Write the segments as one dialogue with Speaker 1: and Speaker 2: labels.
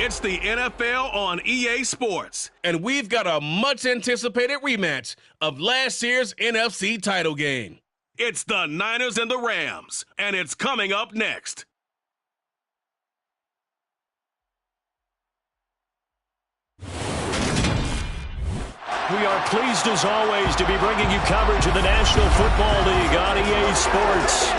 Speaker 1: It's the NFL on EA Sports, and we've got a much-anticipated rematch of last year's NFC title game. It's the Niners and the Rams, and it's coming up next.
Speaker 2: We are pleased, as always, to be bringing you coverage of the National Football League on EA Sports.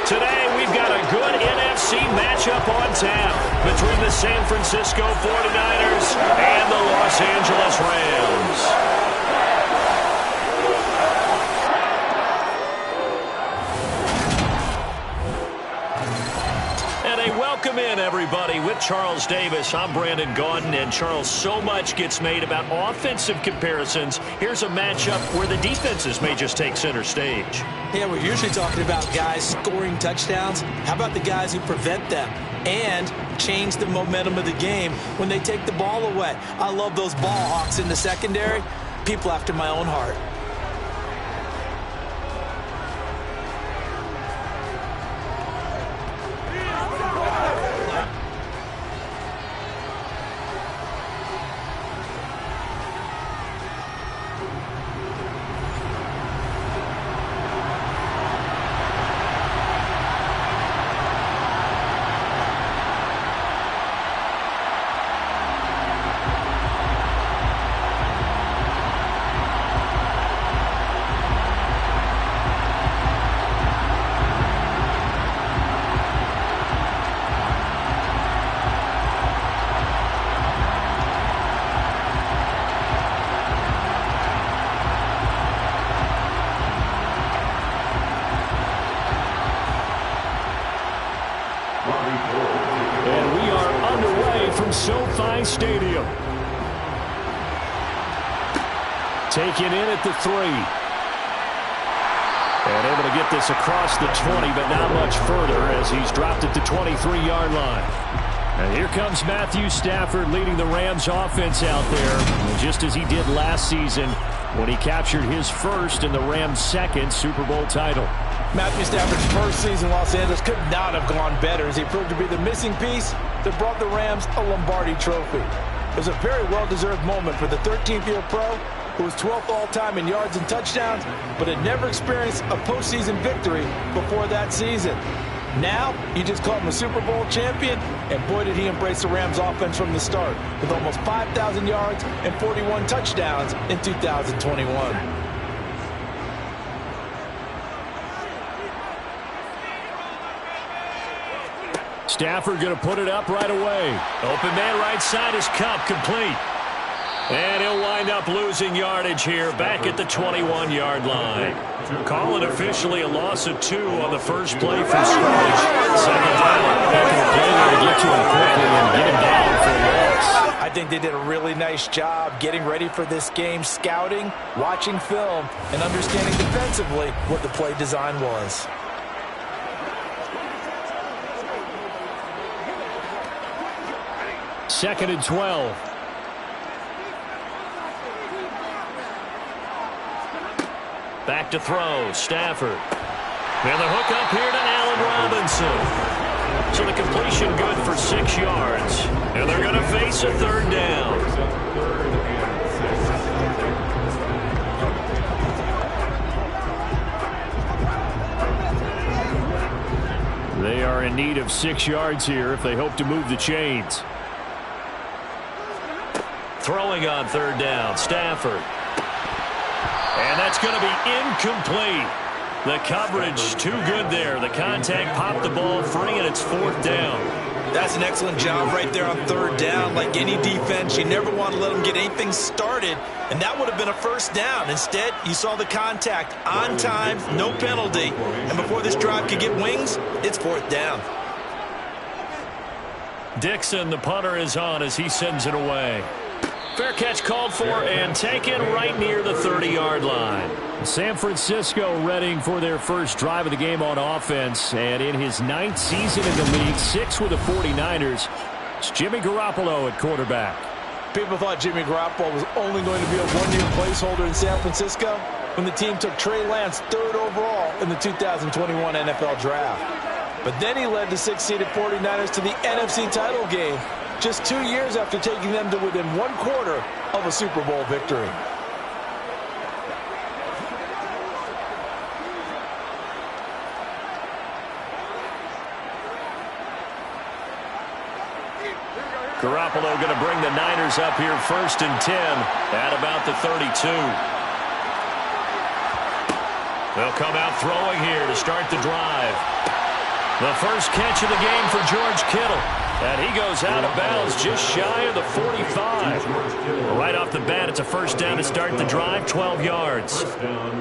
Speaker 2: Today, we've got a good NFC matchup on tap between the San Francisco 49ers and the Los Angeles Rams. Welcome in, everybody. With Charles Davis, I'm Brandon Gaudin, and Charles, so much gets made about offensive comparisons. Here's a matchup where the defenses may just take center stage.
Speaker 3: Yeah, we're usually talking about guys scoring touchdowns. How about the guys who prevent them and change the momentum of the game when they take the ball away? I love those ball hawks in the secondary. People after my own heart.
Speaker 2: Stadium. Taken in at the 3. And able to get this across the 20, but not much further as he's dropped at the 23-yard line. And here comes Matthew Stafford leading the Rams offense out there, just as he did last season when he captured his first and the Rams' second Super Bowl title.
Speaker 3: Matthew Stafford's first season in Los Angeles could not have gone better as he proved to be the missing piece that brought the Rams a Lombardi trophy. It was a very well-deserved moment for the 13th-year pro who was 12th all-time in yards and touchdowns, but had never experienced a postseason victory before that season. Now, you just call him a Super Bowl champion, and boy did he embrace the Rams offense from the start with almost 5,000 yards and 41 touchdowns in 2021.
Speaker 2: Stafford going to put it up right away. Open man right side is Cup, complete. And he'll wind up losing yardage here back at the 21-yard line. Call it officially a loss of 2 on the first play from scrimmage. Second down. Back in the play there to get to him quickly and get him down for a loss.
Speaker 3: I think they did a really nice job getting ready for this game, scouting, watching film, and understanding defensively what the play design was.
Speaker 2: Second and 12. Back to throw, Stafford. And the hook up here to Allen Robinson. So the completion good for 6 yards. And they're going to face a third down. They are in need of 6 yards here if they hope to move the chains. Throwing on third down, Stafford. And that's going to be incomplete. The coverage too good there. The contact popped the ball free, and it's 4th down.
Speaker 3: That's an excellent job right there on third down. Like any defense, you never want to let them get anything started, and that would have been a first down. Instead, you saw the contact on time, no penalty, and before this drive could get wings, it's 4th down.
Speaker 2: Dixon, the punter, is on as he sends it away. Fair catch called for and taken right near the 30-yard line. San Francisco readying for their first drive of the game on offense. And in his 9th season in the league, 6 with the 49ers, it's Jimmy Garoppolo at quarterback.
Speaker 3: People thought Jimmy Garoppolo was only going to be a one-year placeholder in San Francisco when the team took Trey Lance 3rd overall in the 2021 NFL Draft. But then he led the 6-seeded 49ers to the NFC title game just 2 years after taking them to within 1/4 of a Super Bowl victory.
Speaker 2: Garoppolo going to bring the Niners up here 1st and 10 at about the 32. They'll come out throwing here to start the drive. The first catch of the game for George Kittle. And he goes out of bounds just shy of the 45. Right off the bat, it's a first down to start the drive, 12 yards.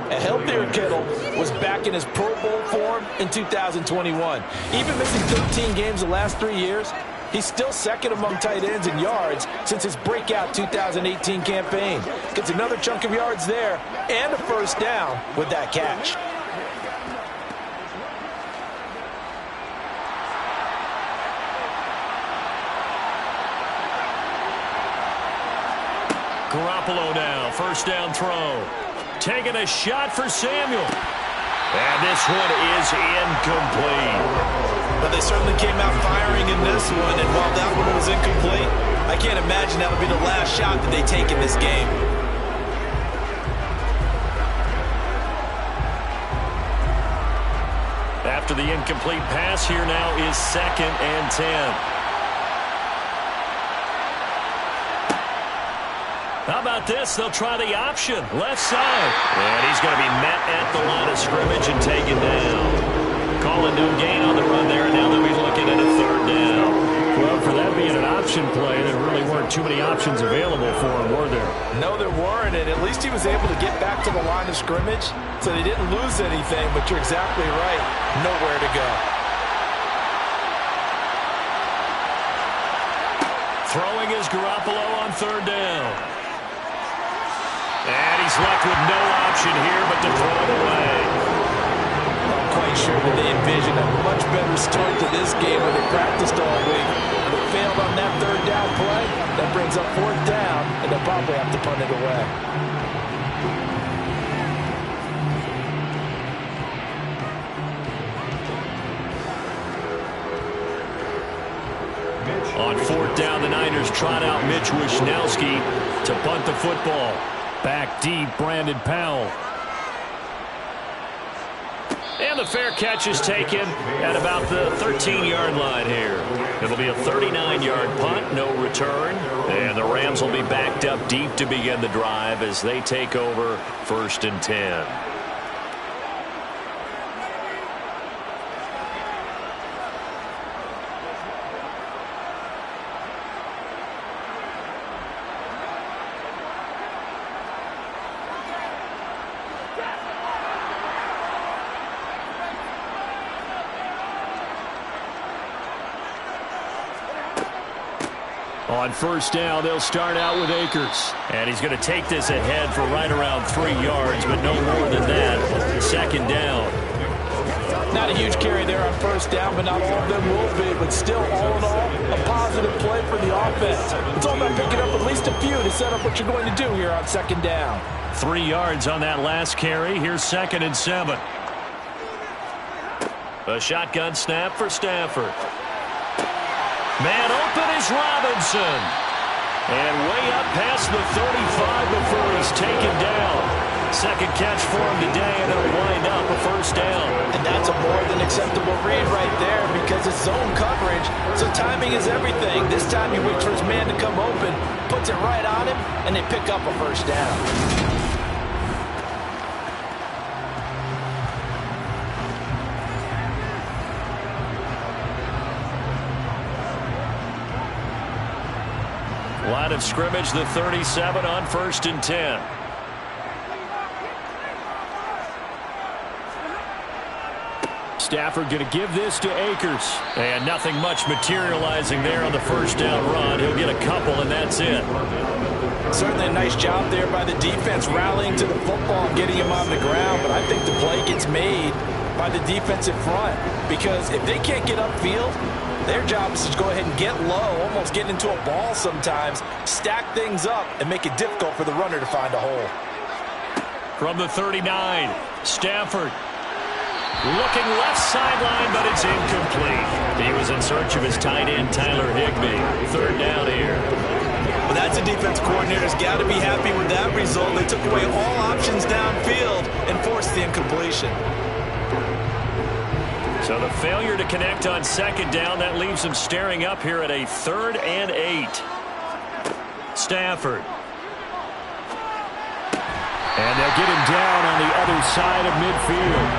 Speaker 3: A healthier Kittle was back in his Pro Bowl form in 2021. Even missing 13 games the last 3 years, he's still second among tight ends in yards since his breakout 2018 campaign. Gets another chunk of yards there and a first down with that catch.
Speaker 2: Garoppolo now, first down throw. Taking a shot for Samuel. And this one is incomplete.
Speaker 3: But they certainly came out firing in this one, and while that one was incomplete, I can't imagine that'll be the last shot that they take in this game.
Speaker 2: After the incomplete pass, here now is 2nd and 10. How about this? They'll try the option. Left side. And he's going to be met at the line of scrimmage and taken down. Calling no gain on the run there, and now they'll be looking at a 3rd down.
Speaker 4: Well, for that being an option play, there really weren't too many options available for him, were there?
Speaker 3: No, there weren't, and at least he was able to get back to the line of scrimmage, so they didn't lose anything, but you're exactly right. Nowhere to go.
Speaker 2: Throwing is Garoppolo on 3rd down. And he's left with no option here but to throw it away.
Speaker 3: I'm quite sure that they envisioned a much better start to this game than they practiced all week. And they failed on that 3rd down play. That brings up 4th down, and they'll probably have to punt it away.
Speaker 2: On 4th down, the Niners trot out Mitch Wishnowsky to punt the football.
Speaker 4: Back deep, Brandon Powell.
Speaker 2: And the fair catch is taken at about the 13-yard line here. It'll be a 39-yard punt, no return. And the Rams will be backed up deep to begin the drive as they take over 1st and 10.
Speaker 4: On 1st down, they'll start out with Akers.
Speaker 2: And he's going to take this ahead for right around 3 yards, but no more than that. 2nd down.
Speaker 3: Not a huge carry there on 1st down, but not all of them will be. But still, all in all, a positive play for the offense. It's all about picking up at least a few to set up what you're going to do here on 2nd down.
Speaker 2: 3 yards on that last carry. Here's 2nd and 7. A shotgun snap for Stafford. Man open is Robinson. And way up past the 35 before he's taken down. 2nd catch for him today, and it'll wind up a 1st down.
Speaker 3: And that's a more than acceptable read right there because it's zone coverage, so timing is everything. This time he waits for his man to come open, puts it right on him, and they pick up a 1st down.
Speaker 2: Line of scrimmage, the 37 on 1st and 10.
Speaker 4: Stafford going to give this to Akers.
Speaker 2: And nothing much materializing there on the 1st down run. He'll get a couple, and that's it.
Speaker 3: Certainly a nice job there by the defense rallying to the football and getting him on the ground, but I think the play gets made by the defensive front because if they can't get upfield, their job is to go ahead and get low, almost get into a ball sometimes, stack things up, and make it difficult for the runner to find a hole.
Speaker 2: From the 39, Stafford. Looking left sideline, but it's incomplete. He was in search of his tight end, Tyler Higbee. Third down here.
Speaker 3: Well, that's a defense coordinator's got to be happy with that result. They took away all options downfield and forced the incompletion.
Speaker 2: So the failure to connect on second down, that leaves them staring up here at a 3rd and 8. Stafford.
Speaker 4: And they'll get him down on the other side of midfield.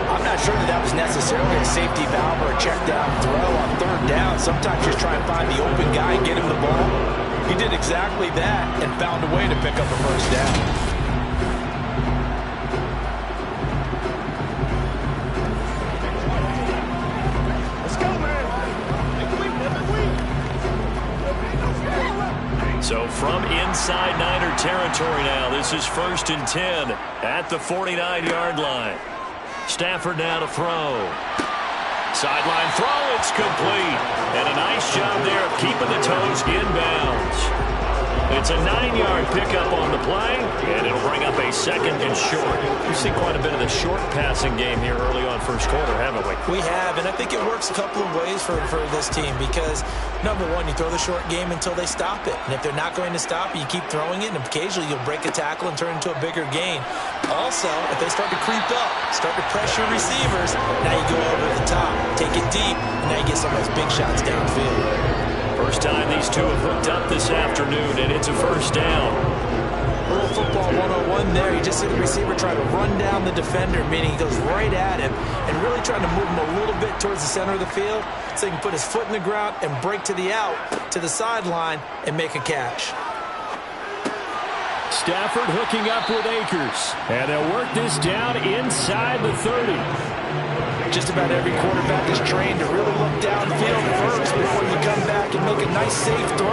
Speaker 3: I'm not sure that was necessarily a safety valve or a check down throw on 3rd down. Sometimes just try and find the open guy and get him the ball. He did exactly that and found a way to pick up a first down.
Speaker 2: So from inside Niner territory now, this is 1st and 10 at the 49-yard line. Stafford now to throw. Sideline throw, it's complete. And a nice job there of keeping the toes inbounds. It's a 9-yard pickup on the play, and it'll bring up a 2nd and short. We've seen quite a bit of the short passing game here early on first quarter, haven't we?
Speaker 3: We have, and I think it works a couple of ways for this team because, number one, you throw the short game until they stop it. And if they're not going to stop it, you keep throwing it, and occasionally you'll break a tackle and turn it into a bigger gain. Also, if they start to creep up, start to pressure receivers, now you go over the top, take it deep, and now you get some of those big shots downfield.
Speaker 2: First time these two have hooked up this afternoon, and it's a first down.
Speaker 3: A little football 101 there. You just see the receiver try to run down the defender, meaning he goes right at him and really trying to move him a little bit towards the center of the field so he can put his foot in the ground and break to the out, to the sideline, and make a catch.
Speaker 4: Stafford hooking up with Akers. And they'll work this down inside the 30.
Speaker 3: Just about every quarterback is trained to really look downfield first before you come back and make a nice, safe throw.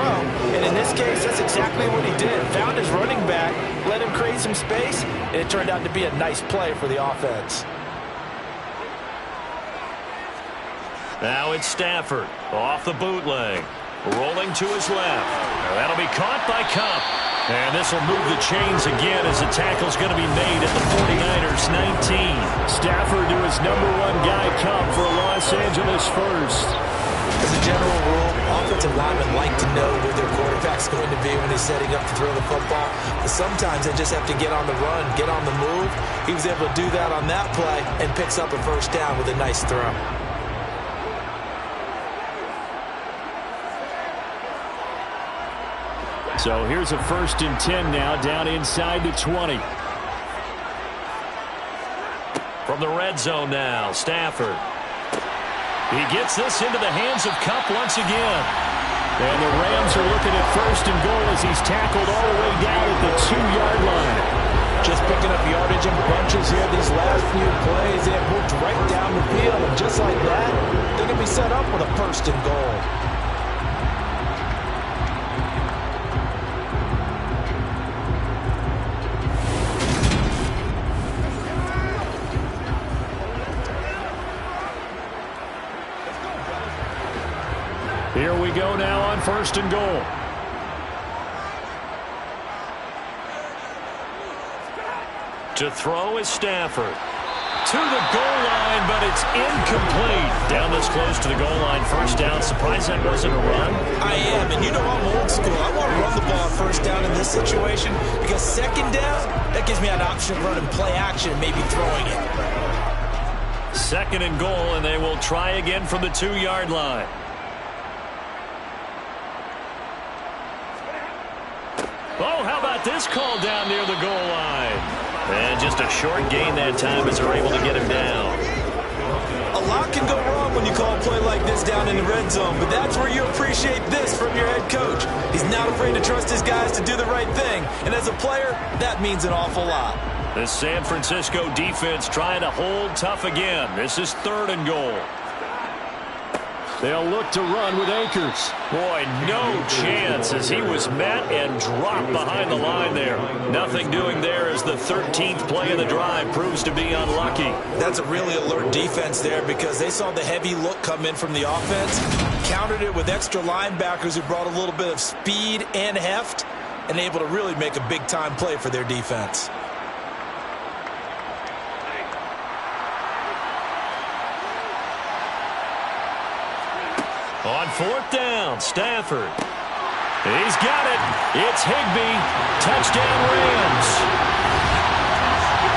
Speaker 3: And in this case, that's exactly what he did. Found his running back, let him create some space, and it turned out to be a nice play for the offense.
Speaker 2: Now it's Stafford off the bootleg. Rolling to his left. That'll be caught by Kupp. And this will move the chains again as the tackle's going to be made at the 49ers 19.
Speaker 4: Stafford to his number 1 guy, Kupp, for Los Angeles first.
Speaker 3: As a general rule, offensive linemen like to know where their quarterback's going to be when he's setting up to throw the football. But sometimes they just have to get on the run, get on the move. He was able to do that on that play and picks up a first down with a nice throw.
Speaker 4: So here's a 1st and 10 now, down inside the 20.
Speaker 2: From the red zone now, Stafford. He gets this into the hands of Kupp once again.
Speaker 4: And the Rams are looking at 1st and goal as he's tackled all the way down at the 2-yard line.
Speaker 3: Just picking up yardage in bunches here these last few plays. They have moved right down the field, and just like that, they're going to be set up with a 1st and goal.
Speaker 4: Here we go now on 1st and goal.
Speaker 2: To throw is Stafford. To the goal line, but it's incomplete. Down this close to the goal line, first down. Surprised that wasn't a run.
Speaker 3: I am, and you know I'm old school. I want to run the ball first down in this situation because second down, that gives me an option of running play action and maybe throwing it.
Speaker 2: 2nd and goal, and they will try again from the 2-yard line. Oh, how about this call down near the goal line? And just a short gain that time as they're able to get him down.
Speaker 3: A lot can go wrong when you call a play like this down in the red zone, but that's where you appreciate this from your head coach. He's not afraid to trust his guys to do the right thing, and as a player, that means an awful lot.
Speaker 2: The San Francisco defense trying to hold tough again. This is 3rd and goal.
Speaker 4: They'll look to run with Akers.
Speaker 2: Boy, no chance as he was met and dropped behind the line there. Nothing doing there as the 13th play of the drive proves to be unlucky.
Speaker 3: That's a really alert defense there because they saw the heavy look come in from the offense, countered it with extra linebackers who brought a little bit of speed and heft, and able to really make a big-time play for their defense.
Speaker 2: On fourth down, Stafford. He's got it. It's Higbee. Touchdown, Rams.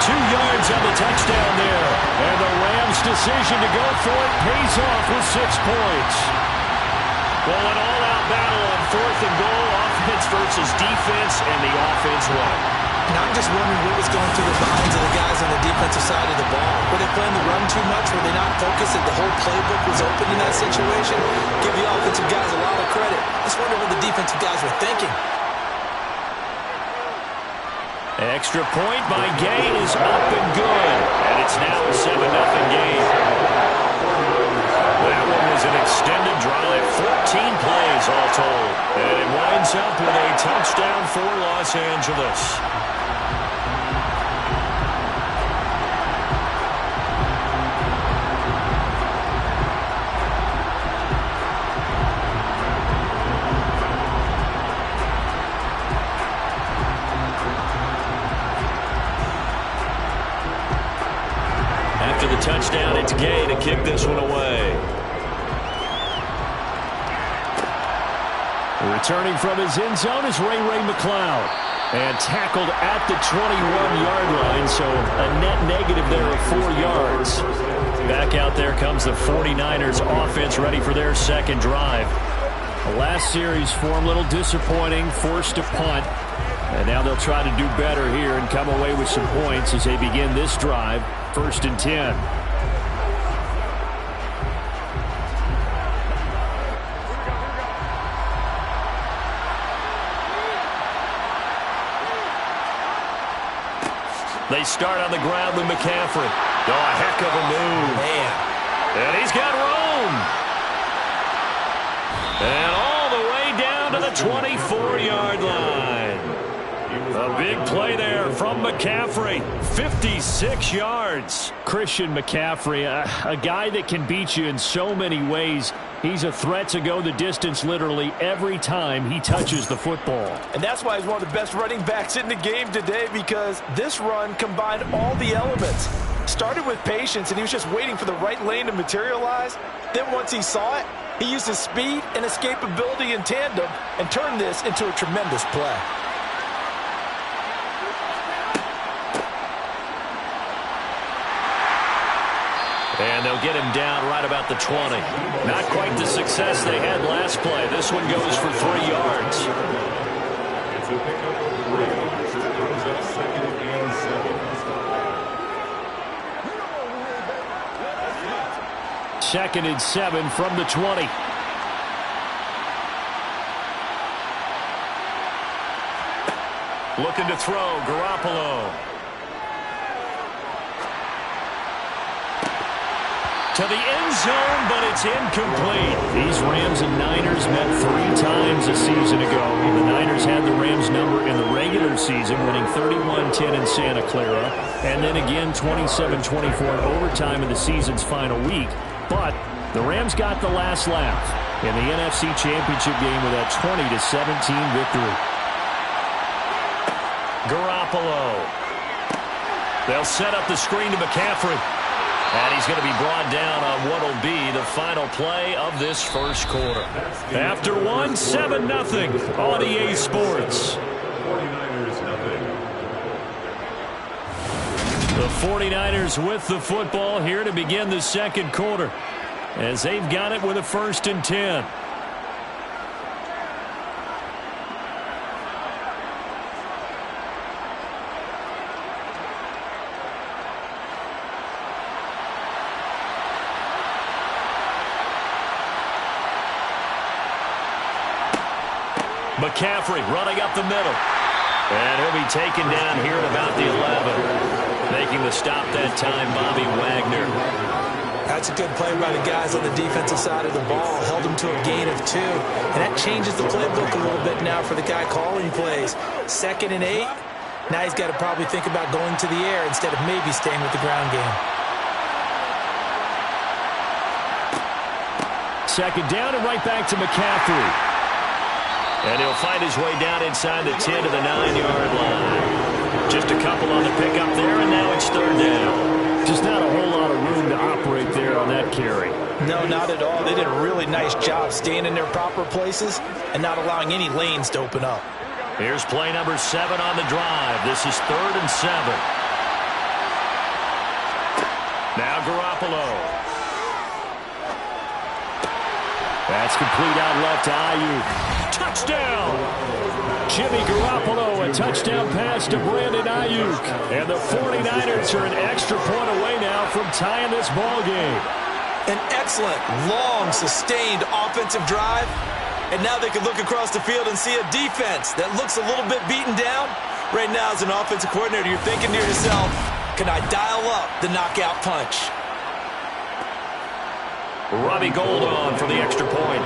Speaker 2: 2 yards on the touchdown there. And the Rams' decision to go for it pays off with 6 points. Well, an all-out battle on fourth and goal, offense versus defense, and the offense won.
Speaker 3: And I'm just wondering what was going through the minds of the guys on the defensive side of the ball. Were they playing the run too much? Were they not focused that the whole playbook was open in that situation? Give the offensive guys a lot of credit. Just wonder what the defensive guys were thinking.
Speaker 2: Extra point by Gay is up and good. And it's now a 7-0 game. That one was an extended drive, 14 plays all told. And it winds up with a touchdown for Los Angeles. After the touchdown, it's Gay to kick this one away.
Speaker 4: Returning from his end zone is Ray McCloud. And tackled at the 21-yard line, so a net negative there of 4 yards.
Speaker 2: Back out there comes the 49ers offense ready for their second drive.
Speaker 4: The last series for him, a little disappointing, forced to punt. And now they'll try to do better here and come away with some points as they begin this drive, 1st and 10.
Speaker 2: They start on the ground with McCaffrey. Oh, a heck of a move.
Speaker 3: Man.
Speaker 2: And he's got room. And all the way down to the 24-yard line. A big play there from McCaffrey. 56 yards.
Speaker 4: Christian McCaffrey, a guy that can beat you in so many ways. He's a threat to go the distance literally every time he touches the football.
Speaker 3: And that's why he's one of the best running backs in the game today, because this run combined all the elements. Started with patience, and he was just waiting for the right lane to materialize. Then once he saw it, he used his speed and escapability in tandem and turned this into a tremendous play.
Speaker 2: And they'll get him down right about the 20. Not quite the success they had last play. This one goes for 3 yards.
Speaker 4: Second and 7 from the 20.
Speaker 2: Looking to throw, Garoppolo. To the end zone, but it's incomplete.
Speaker 4: These Rams and Niners met 3 times a season ago. The Niners had the Rams number in the regular season, winning 31-10 in Santa Clara, and then again 27-24 in overtime in the season's final week. But the Rams got the last laugh in the NFC Championship game with that 20-17 victory.
Speaker 2: Garoppolo. They'll set up the screen to McCaffrey. And he's going to be brought down on what will be the final play of this first quarter. After one, 7-0 on EA Sports. The 49ers with the football here to begin the second quarter, as they've got it with a 1st and 10. McCaffrey running up the middle. And he'll be taken down here at about the 11. Making the stop that time, Bobby Wagner.
Speaker 3: That's a good play by the guys on the defensive side of the ball. Held him to a gain of 2. And that changes the playbook a little bit now for the guy calling plays. 2nd and 8. Now he's got to probably think about going to the air instead of maybe staying with the ground game.
Speaker 4: 2nd down and right back to McCaffrey.
Speaker 2: And he'll find his way down inside the 10 to the 9-yard line. Just a couple on the pickup there, and now it's third down.
Speaker 4: Just not a whole lot of room to operate there on that carry.
Speaker 3: No, not at all. They did a really nice job staying in their proper places and not allowing any lanes to open up.
Speaker 2: Here's play number 7 on the drive. This is 3rd and 7. Now Garoppolo. That's complete out left to Ayuk. Touchdown! Jimmy Garoppolo, a touchdown pass to Brandon Ayuk. And the 49ers are an extra point away now from tying this ball game.
Speaker 3: An excellent, long, sustained offensive drive. And now they can look across the field and see a defense that looks a little bit beaten down. Right now, as an offensive coordinator, you're thinking to yourself, can I dial up the knockout punch?
Speaker 2: Robbie Gould on for the extra point.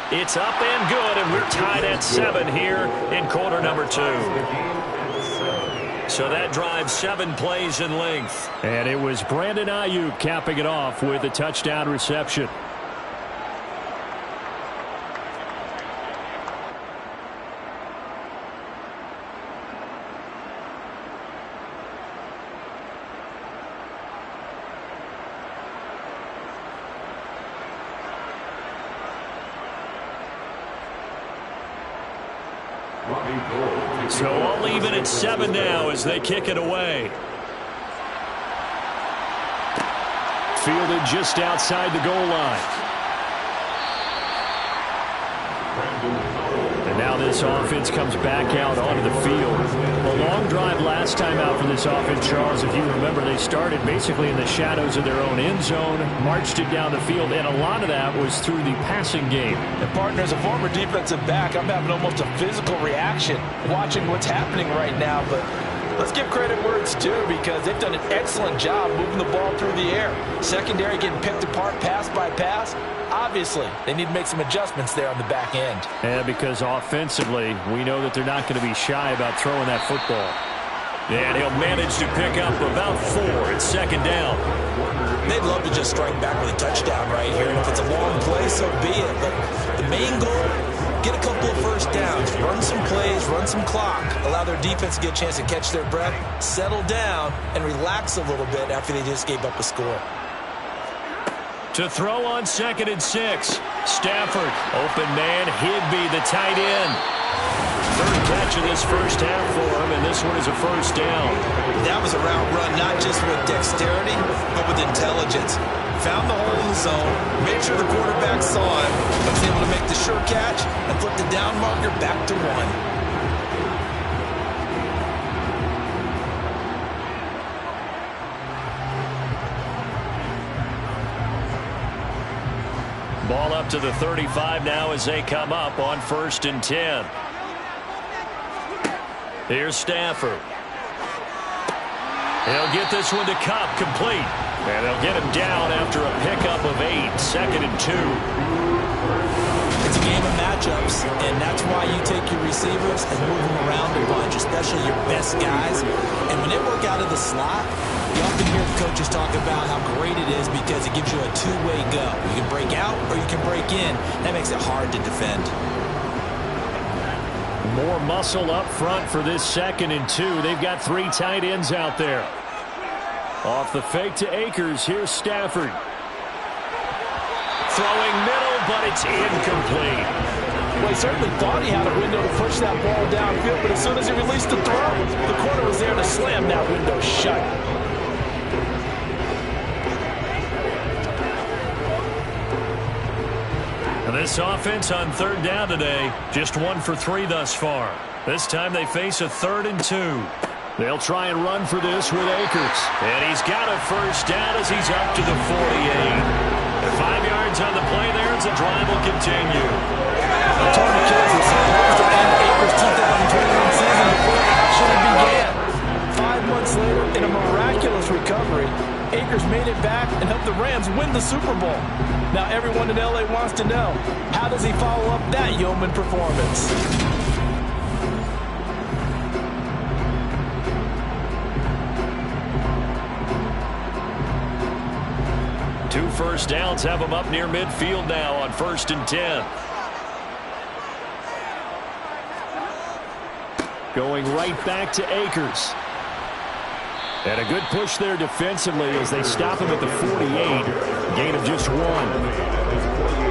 Speaker 2: It's up and good, and we're tied at 7 here in quarter number 2. So that drives 7 plays in length.
Speaker 4: And it was Brandon Ayuk capping it off with a touchdown reception.
Speaker 2: So all even at 7 now as they kick it away.
Speaker 4: Fielded just outside the goal line. And now this offense comes back out onto the field. A long drive last time out for this offense, Charles. If you remember, they started basically in the shadows of their own end zone, marched it down the field, and a lot of that was through the passing game.
Speaker 3: And partner, as a former defensive back, I'm having almost a physical reaction watching what's happening right now. But let's give credit where it's due, because they've done an excellent job moving the ball through the air. Secondary getting picked apart pass by pass. Obviously, they need to make some adjustments there on the back end.
Speaker 4: And because offensively, we know that they're not going to be shy about throwing that football.
Speaker 2: And he'll manage to pick up about 4 at 2nd down.
Speaker 3: They'd love to just strike back with a touchdown right here. And if it's a long play, so be it. But the main goal, get a couple of first downs, run some plays, run some clock, allow their defense to get a chance to catch their breath, settle down, and relax a little bit after they just gave up a score.
Speaker 2: To throw on 2nd and 6. Stafford, open man, Higby, the tight end. 3rd catch of this first half for him, and this one is a first down.
Speaker 3: That was a route run, not just with dexterity, but with intelligence. Found the hole in the zone, made sure the quarterback saw it, was able to make the sure catch, and flip the down marker back to 1.
Speaker 2: Ball up to the 35 now as they come up on 1st and 10. Here's Stafford. He'll get this one to Cup, complete. And they'll get him down after a pickup of 8, 2nd and 2.
Speaker 3: It's a game of matchups, and that's why you take your receivers and move them around a bunch, especially your best guys. And when they work out of the slot, you often hear coaches talk about how great it is because it gives you a two-way go. You can break out or you can break in. That makes it hard to defend.
Speaker 4: More muscle up front for this 2nd and 2. They've got 3 tight ends out there. Off the fake to Akers, here's Stafford.
Speaker 2: Throwing middle, but it's incomplete.
Speaker 3: Well, he certainly thought he had a window to push that ball downfield, but as soon as he released the throw, the corner was there to slam that window shut.
Speaker 2: And this offense on 3rd down today, just 1 for 3 thus far. This time they face a 3rd and 2.
Speaker 4: They'll try and run for this with Akers.
Speaker 2: And he's got a first down as he's up to the 48. 5 yards on the play there as the drive will continue.
Speaker 3: Tony Kansas supposed to end Akers' 2021 season before it actually began. 5 months later, in a miraculous recovery, Akers made it back and helped the Rams win the Super Bowl. Now everyone in LA wants to know, how does he follow up that yeoman performance?
Speaker 2: 2 first downs have them up near midfield now on 1st and 10.
Speaker 4: Going right back to Akers. And a good push there defensively as they stop him at the 48. Gain of just 1.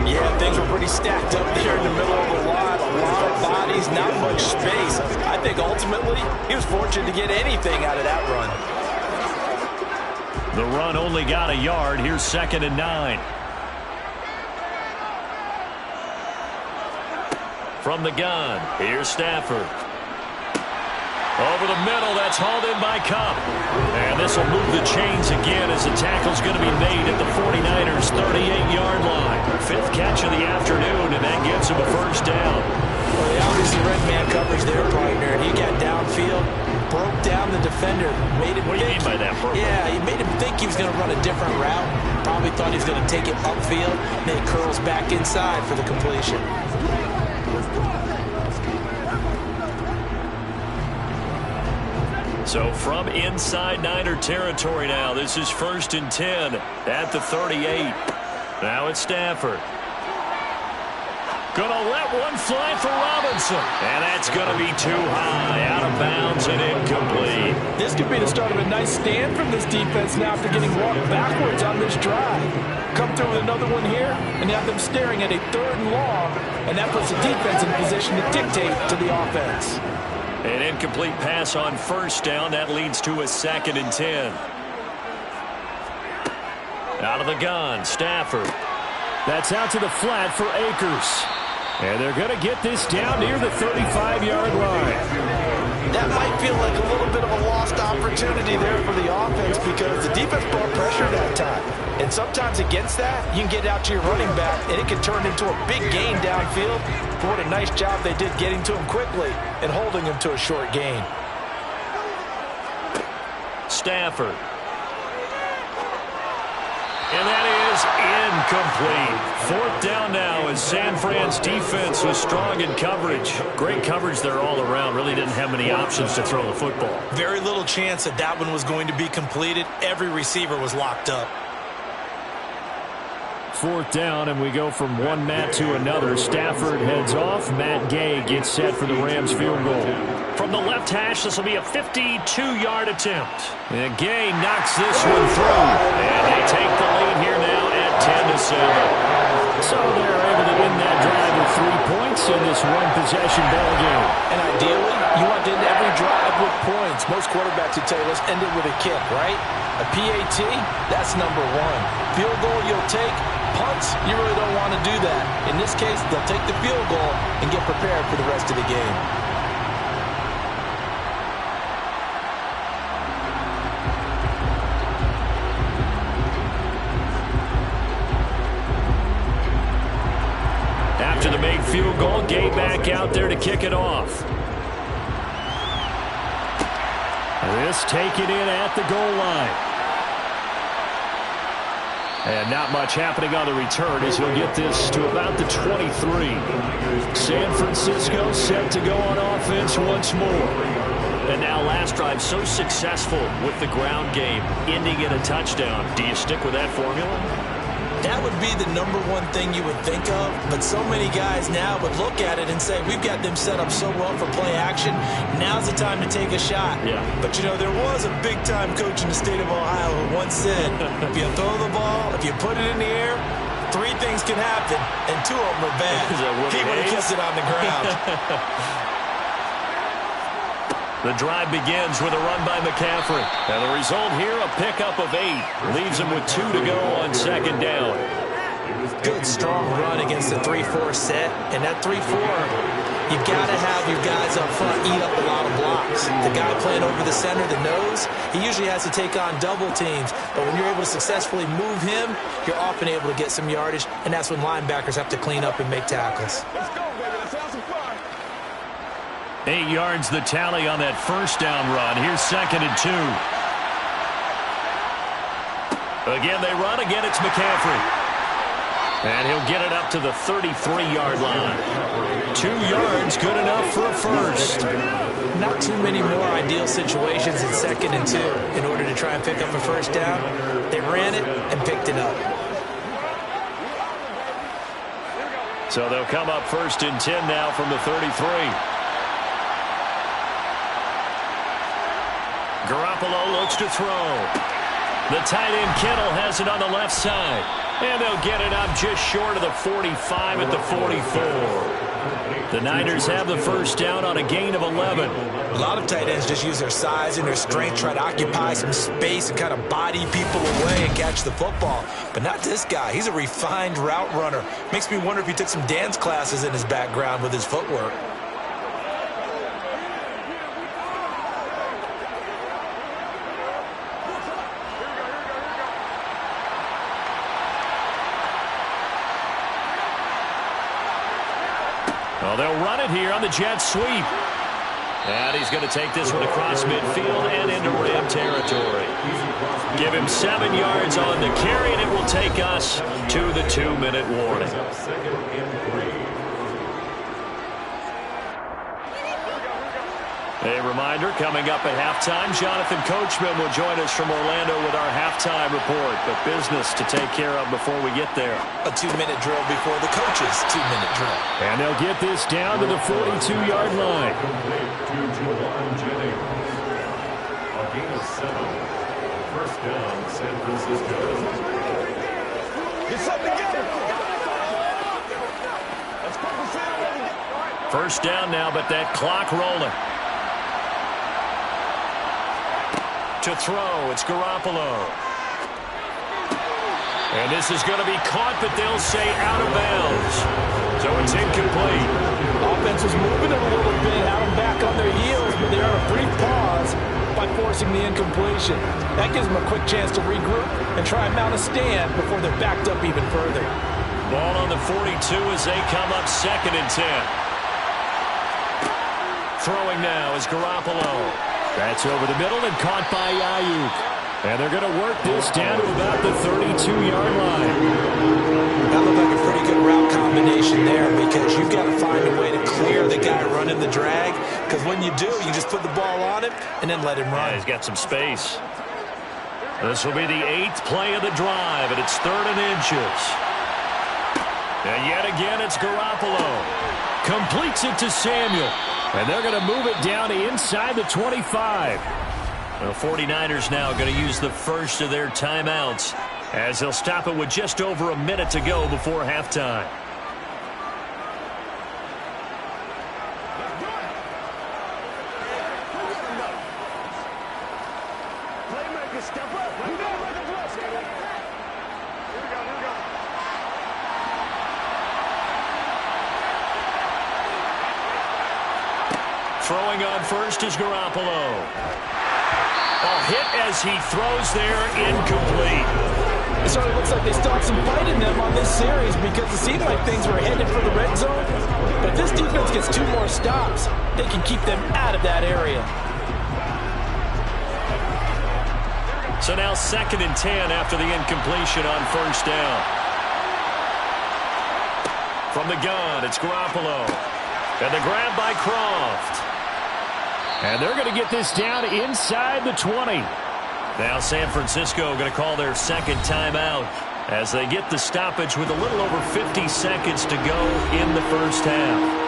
Speaker 3: Yeah, things were pretty stacked up there in the middle of the line. A lot of bodies, not much space. I think ultimately he was fortunate to get anything out of that run.
Speaker 2: The run only got a yard. Here's 2nd and 9. From the gun, here's Stafford. Over the middle, that's hauled in by Cup. And this will move the chains again as the tackle's going to be made at the 49ers' 38-yard line. 5th catch of the afternoon, and that gives him a first down.
Speaker 3: Well, they obviously red man coverage their partner, and he got downfield, broke down the defender, made him
Speaker 2: What do you mean by that, bro?
Speaker 3: Yeah, he made him think he was going to run a different route. Probably thought he was going to take it upfield, and then he curls back inside for the completion.
Speaker 2: So from inside Niner territory now, this is 1st and 10 at the 38. Now it's Stafford. Gonna let one fly for Robinson. And that's gonna be too high, out of bounds and incomplete.
Speaker 3: This could be the start of a nice stand from this defense now after getting walked backwards on this drive. Come through with another one here, and have them staring at a 3rd and long, and that puts the defense in position to dictate to the offense.
Speaker 2: An incomplete pass on 1st down. That leads to a 2nd and 10. Out of the gun, Stafford.
Speaker 4: That's out to the flat for Akers. And they're going to get this down near the 35-yard line.
Speaker 3: That might feel like a little bit of a lost opportunity there for the offense because the defense brought pressure that time. And sometimes against that, you can get out to your running back, and it can turn into a big gain downfield. But what a nice job they did getting to him quickly and holding him to a short gain.
Speaker 2: Stafford. And that is incomplete. 4th down now as San Fran's defense was strong in coverage. Great coverage there all around. Really didn't have many options to throw the football.
Speaker 3: Very little chance that that one was going to be completed. Every receiver was locked up.
Speaker 4: 4th down, and we go from one Matt to another. Stafford heads off. Matt Gay gets set for the Rams field goal.
Speaker 2: From the left hash, this will be a 52-yard attempt. And Gay knocks this one through. And they take the lead here now at 10-7.
Speaker 4: So they're able to win that drive with 3 points in this one-possession ball game.
Speaker 3: And ideally, you want to end every drive with points. Most quarterbacks would tell you, let's end it with a kick, right? A PAT, that's number 1. Field goal you'll take. Punts, you really don't want to do that. In this case, they'll take the field goal and get prepared for the rest of the game.
Speaker 2: After the made field goal, Gay back out there to kick it off.
Speaker 4: This taken in at the goal line. And not much happening on the return as he'll get this to about the 23. San Francisco set to go on offense once more.
Speaker 2: And now last drive so successful with the ground game, ending in a touchdown. Do you stick with that formula?
Speaker 3: That would be the number 1 thing you would think of, but so many guys now would look at it and say, we've got them set up so well for play action, now's the time to take a shot.
Speaker 2: Yeah.
Speaker 3: But, you know, there was a big-time coach in the state of Ohio who once said, if you throw the ball, if you put it in the air, 3 things can happen, and 2 of them are bad. He would have kept it on the ground.
Speaker 2: The drive begins with a run by McCaffrey. And the result here, a pickup of 8. Leaves him with 2 to go on 2nd down.
Speaker 3: Good, strong run against the 3-4 set. And that 3-4, you've got to have your guys up front eat up a lot of blocks. The guy playing over the center, the nose, he usually has to take on double teams. But when you're able to successfully move him, you're often able to get some yardage. And that's when linebackers have to clean up and make tackles.
Speaker 2: 8 yards the tally on that 1st down run. Here's 2nd and 2. Again, they run. Again, it's McCaffrey. And he'll get it up to the 33-yard line. 2 yards, good enough for a first.
Speaker 3: Not too many more ideal situations in 2nd and 2 in order to try and pick up a first down. They ran it and picked it up.
Speaker 4: So they'll come up 1st and 10 now from the 33. Garoppolo looks to throw. The tight end Kittle has it on the left side. And they'll get it up just short of the 45 at the 44. The Niners have the first down on a gain of 11.
Speaker 3: A lot of tight ends just use their size and their strength, try to occupy some space and kind of body people away and catch the football. But not this guy. He's a refined route runner. Makes me wonder if he took some dance classes in his background with his footwork.
Speaker 4: Well, they'll run it here on the jet sweep. And he's going to take this one across midfield and into Ram territory. Give him 7 yards on the carry, and it will take us to the 2-minute warning. A reminder, coming up at halftime, Jonathan Coachman will join us from Orlando with our halftime report. But business to take care of before we get there.
Speaker 3: A 2-minute drill before the coach's 2-minute drill.
Speaker 4: And they'll get this down to the 42-yard line.
Speaker 5: First down, San Francisco.
Speaker 4: First down now, but that clock rolling. To throw, it's Garoppolo. And this is going to be caught, but they'll say out of bounds. So it's incomplete.
Speaker 3: Offense was moving it a little bit, had them back on their heels, but they earned a brief pause by forcing the incompletion. That gives them a quick chance to regroup and try and mount a stand before they're backed up even further.
Speaker 4: Ball on the 42 as they come up 2nd and 10. Throwing now is Garoppolo. That's over the middle and caught by Ayuk. And they're going to work this down to about the 32-yard line.
Speaker 3: That looked like a pretty good route combination there because you've got to find a way to clear the guy running the drag. Because when you do, you just put the ball on him and then let him run.
Speaker 4: Yeah, he's got some space. This will be the 8th play of the drive, and it's 3rd and inches. And yet again, it's Garoppolo. Completes it to Samuel. And they're going to move it down inside the 25. The 49ers now going to use the first of their timeouts as they'll stop it with just over a minute to go before halftime. Throwing on first is Garoppolo. A hit as he throws there, incomplete.
Speaker 3: It sort of looks like they still have some fight in them on this series because it seemed like things were headed for the red zone. But if this defense gets 2 more stops, they can keep them out of that area.
Speaker 4: So now 2nd and 10 after the incompletion on first down. From the gun, it's Garoppolo. And the grab by Croft. And they're going to get this down inside the 20. Now San Francisco going to call their 2nd timeout as they get the stoppage with a little over 50 seconds to go in the first half.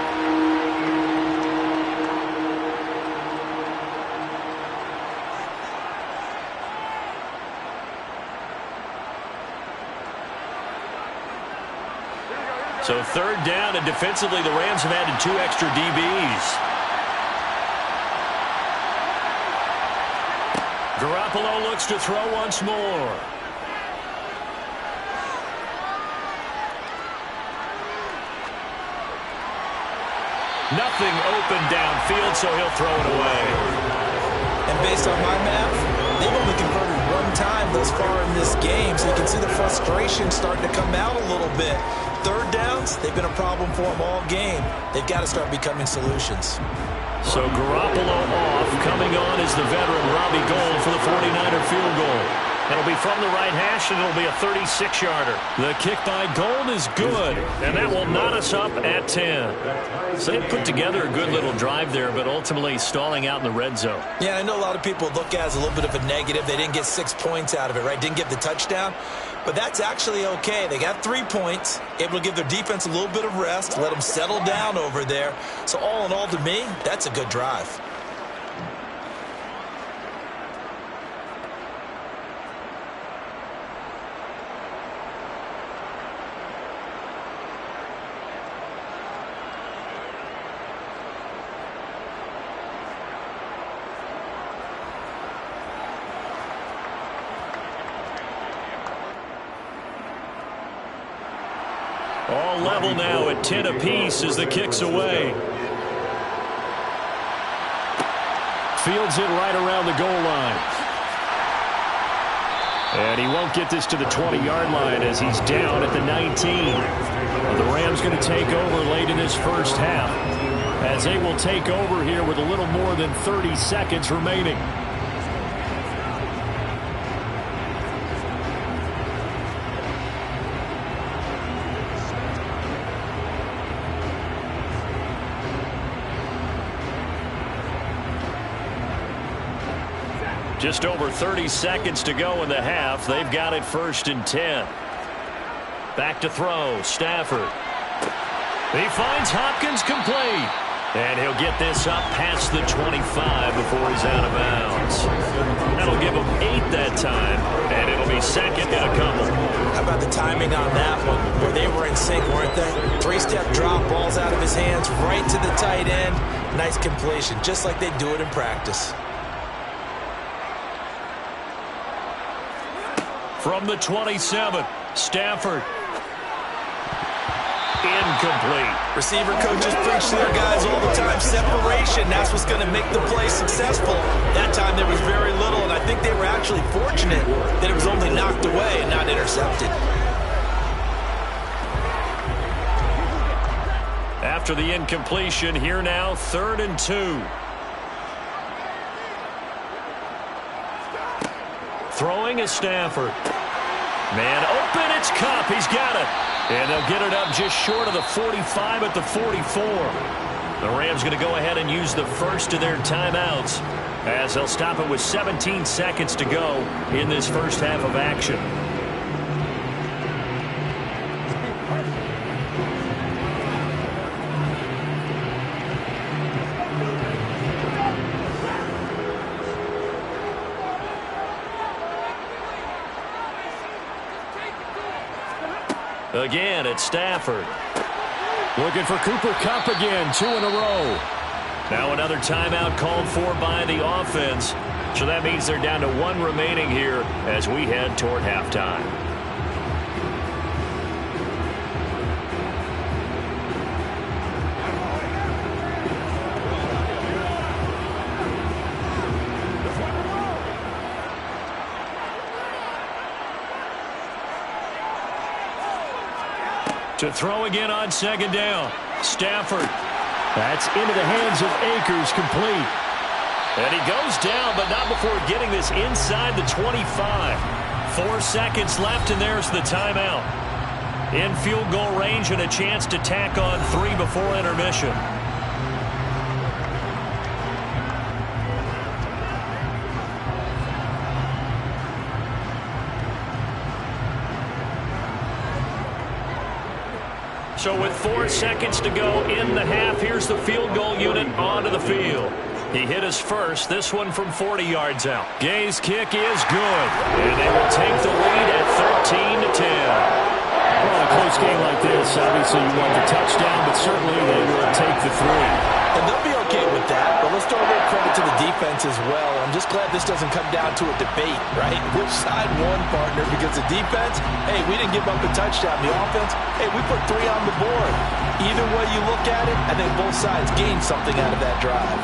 Speaker 4: So 3rd down, and defensively the Rams have added 2 extra DBs. Garoppolo looks to throw once more. Nothing open downfield, so he'll throw it away.
Speaker 3: And based on my math, they've only converted 1 time thus far in this game, so you can see the frustration starting to come out a little bit. 3rd downs, they've been a problem for them all game. They've got to start becoming solutions.
Speaker 4: So Garoppolo off. Coming on is the veteran Robbie Gould for the 49er field goal. It'll be from the right hash, and it'll be a 36-yarder. The kick by Gould is good, and that will knot us up at 10. So they put together a good little drive there, but ultimately stalling out in the red zone.
Speaker 3: Yeah, I know a lot of people look at it as a little bit of a negative. They didn't get 6 points out of it, right? Didn't get the touchdown. but that's actually okay. They got 3 points, able to give their defense a little bit of rest, let them settle down over there. So all in all, to me, that's a good drive.
Speaker 4: All level now at 10 apiece as the kick's away. Fields it right around the goal line. And he won't get this to the 20-yard line as he's down at the 19. The Rams going to take over late in this first half as they will take over here with a little more than 30 seconds remaining. Just over 30 seconds to go in the half. They've got it 1st and 10. Back to throw. Stafford. He finds Hopkins complete. And he'll get this up past the 25 before he's out of bounds. That'll give him 8 that time. And it'll be second and a couple.
Speaker 3: How about the timing on that one? Where they were in sync, weren't they? 3-step drop, balls out of his hands, right to the tight end. Nice completion, just like they do it in practice.
Speaker 4: From the 27, Stafford. Incomplete.
Speaker 3: Receiver coaches preach to their guys all the time. Separation, that's what's going to make the play successful. That time there was very little, and I think they were actually fortunate that it was only knocked away and not intercepted.
Speaker 4: After the incompletion, here now, 3rd and 2. Throwing is Stafford. Man open, it's Kupp. He's got it. And they'll get it up just short of the 45 at the 44. The Rams going to go ahead and use the first of their timeouts as they'll stop it with 17 seconds to go in this first half of action. Again, it's Stafford.
Speaker 2: Looking for Cooper Kupp again, 2 in a row.
Speaker 4: Now another timeout called for by the offense. So that means they're down to 1 remaining here as we head toward halftime. To throw again on 2nd down. Stafford.
Speaker 2: That's into the hands of Akers, complete.
Speaker 4: And he goes down, but not before getting this inside the 25. 4 seconds left, and there's the timeout. In field goal range and a chance to tack on 3 before intermission. So with 4 seconds to go in the half, here's the field goal unit onto the field. He hit his first, this one from 40 yards out. Gay's kick is good, and they will take the lead at 13-10.
Speaker 2: Well, a close game like this, obviously you want the touchdown, but certainly they will take the 3.
Speaker 3: And they'll be okay with that, but let's throw a little credit to the defense as well. I'm just glad this doesn't come down to a debate, right? Which side won, partner? Because the defense, hey, we didn't give up a touchdown. The offense, hey, we put 3 on the board. Either way you look at it, I think both sides gained something out of that drive.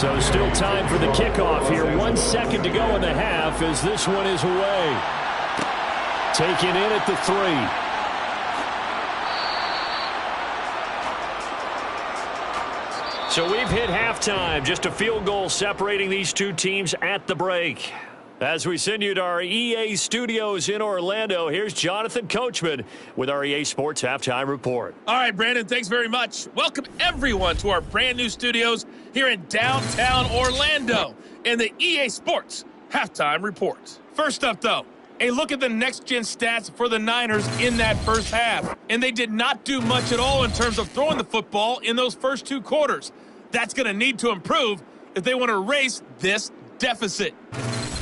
Speaker 2: So still time for the kickoff here. 1 second to go in the half as this one is away. Taken in at the 3.
Speaker 4: So we've hit halftime. Just a field goal separating these two teams at the break.
Speaker 2: As we send you to our EA studios in Orlando, here's Jonathan Coachman with our EA Sports Halftime Report.
Speaker 6: All right, Brandon, thanks very much. Welcome, everyone, to our brand new studios here in downtown Orlando in the EA Sports Halftime Report. First up, though, a look at the next-gen stats for the Niners in that first half. And they did not do much at all in terms of throwing the football in those first two quarters. That's going to need to improve if they want to erase this deficit.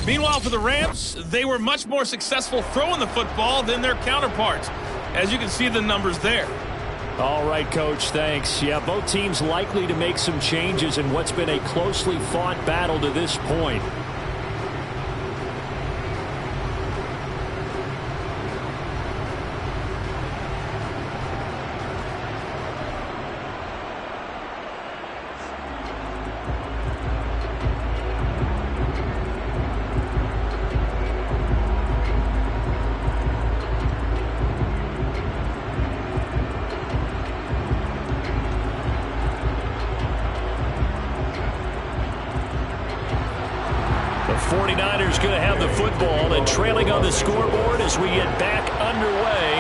Speaker 6: Meanwhile, for the Rams, they were much more successful throwing the football than their counterparts, as you can see the numbers there.
Speaker 4: All right, Coach, thanks. Yeah, both teams likely to make some changes in what's been a closely fought battle to this point.
Speaker 2: The 49ers going to have the football and trailing on the scoreboard as we get back underway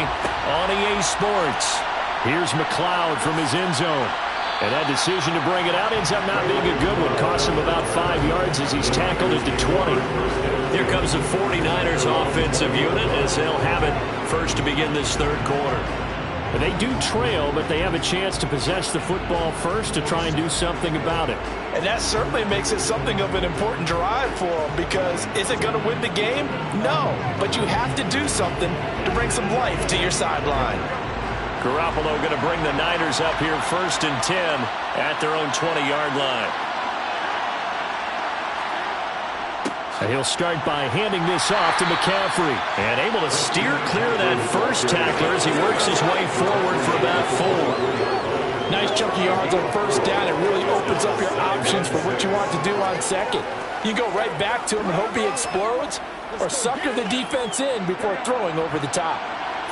Speaker 2: on EA Sports. Here's McLeod from his end zone. And that decision to bring it out ends up not being a good one. Costs him about 5 yards as he's tackled at the 20. Here comes the 49ers offensive unit as they'll have it first to begin this third quarter.
Speaker 4: They do trail, but they have a chance to possess the football first to try and do something about it.
Speaker 3: And that certainly makes it something of an important drive for them, because is it going to win the game? No, but you have to do something to bring some life to your sideline.
Speaker 2: Garoppolo going to bring the Niners up here first and 10 at their own 20-yard line.
Speaker 4: He'll start by handing this off to McCaffrey.
Speaker 2: And able to steer clear of that first tackler as he works his way forward for about 4.
Speaker 3: Nice chunky yards on first down. It really opens up your options for what you want to do on second. You go right back to him and hope he explodes, or sucker the defense in before throwing over the top.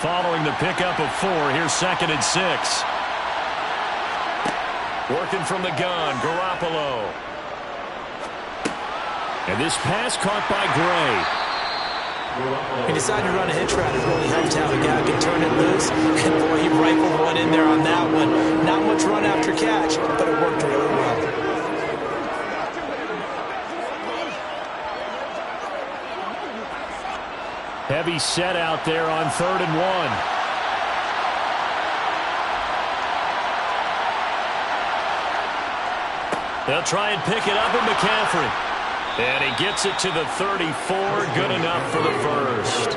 Speaker 2: Following the pickup of 4, here's second and 6. Working from the gun, Garoppolo.
Speaker 4: And this pass caught by Gray.
Speaker 7: He decided to run a hitch route. It really helped out. A guy could turn it loose. And boy, he rifled one in there on that one. Not much run after catch, but it worked really well.
Speaker 4: Heavy set out there on 3rd and 1.
Speaker 2: They'll try and pick it up with McCaffrey. And he gets it to the 34. Good enough for the first.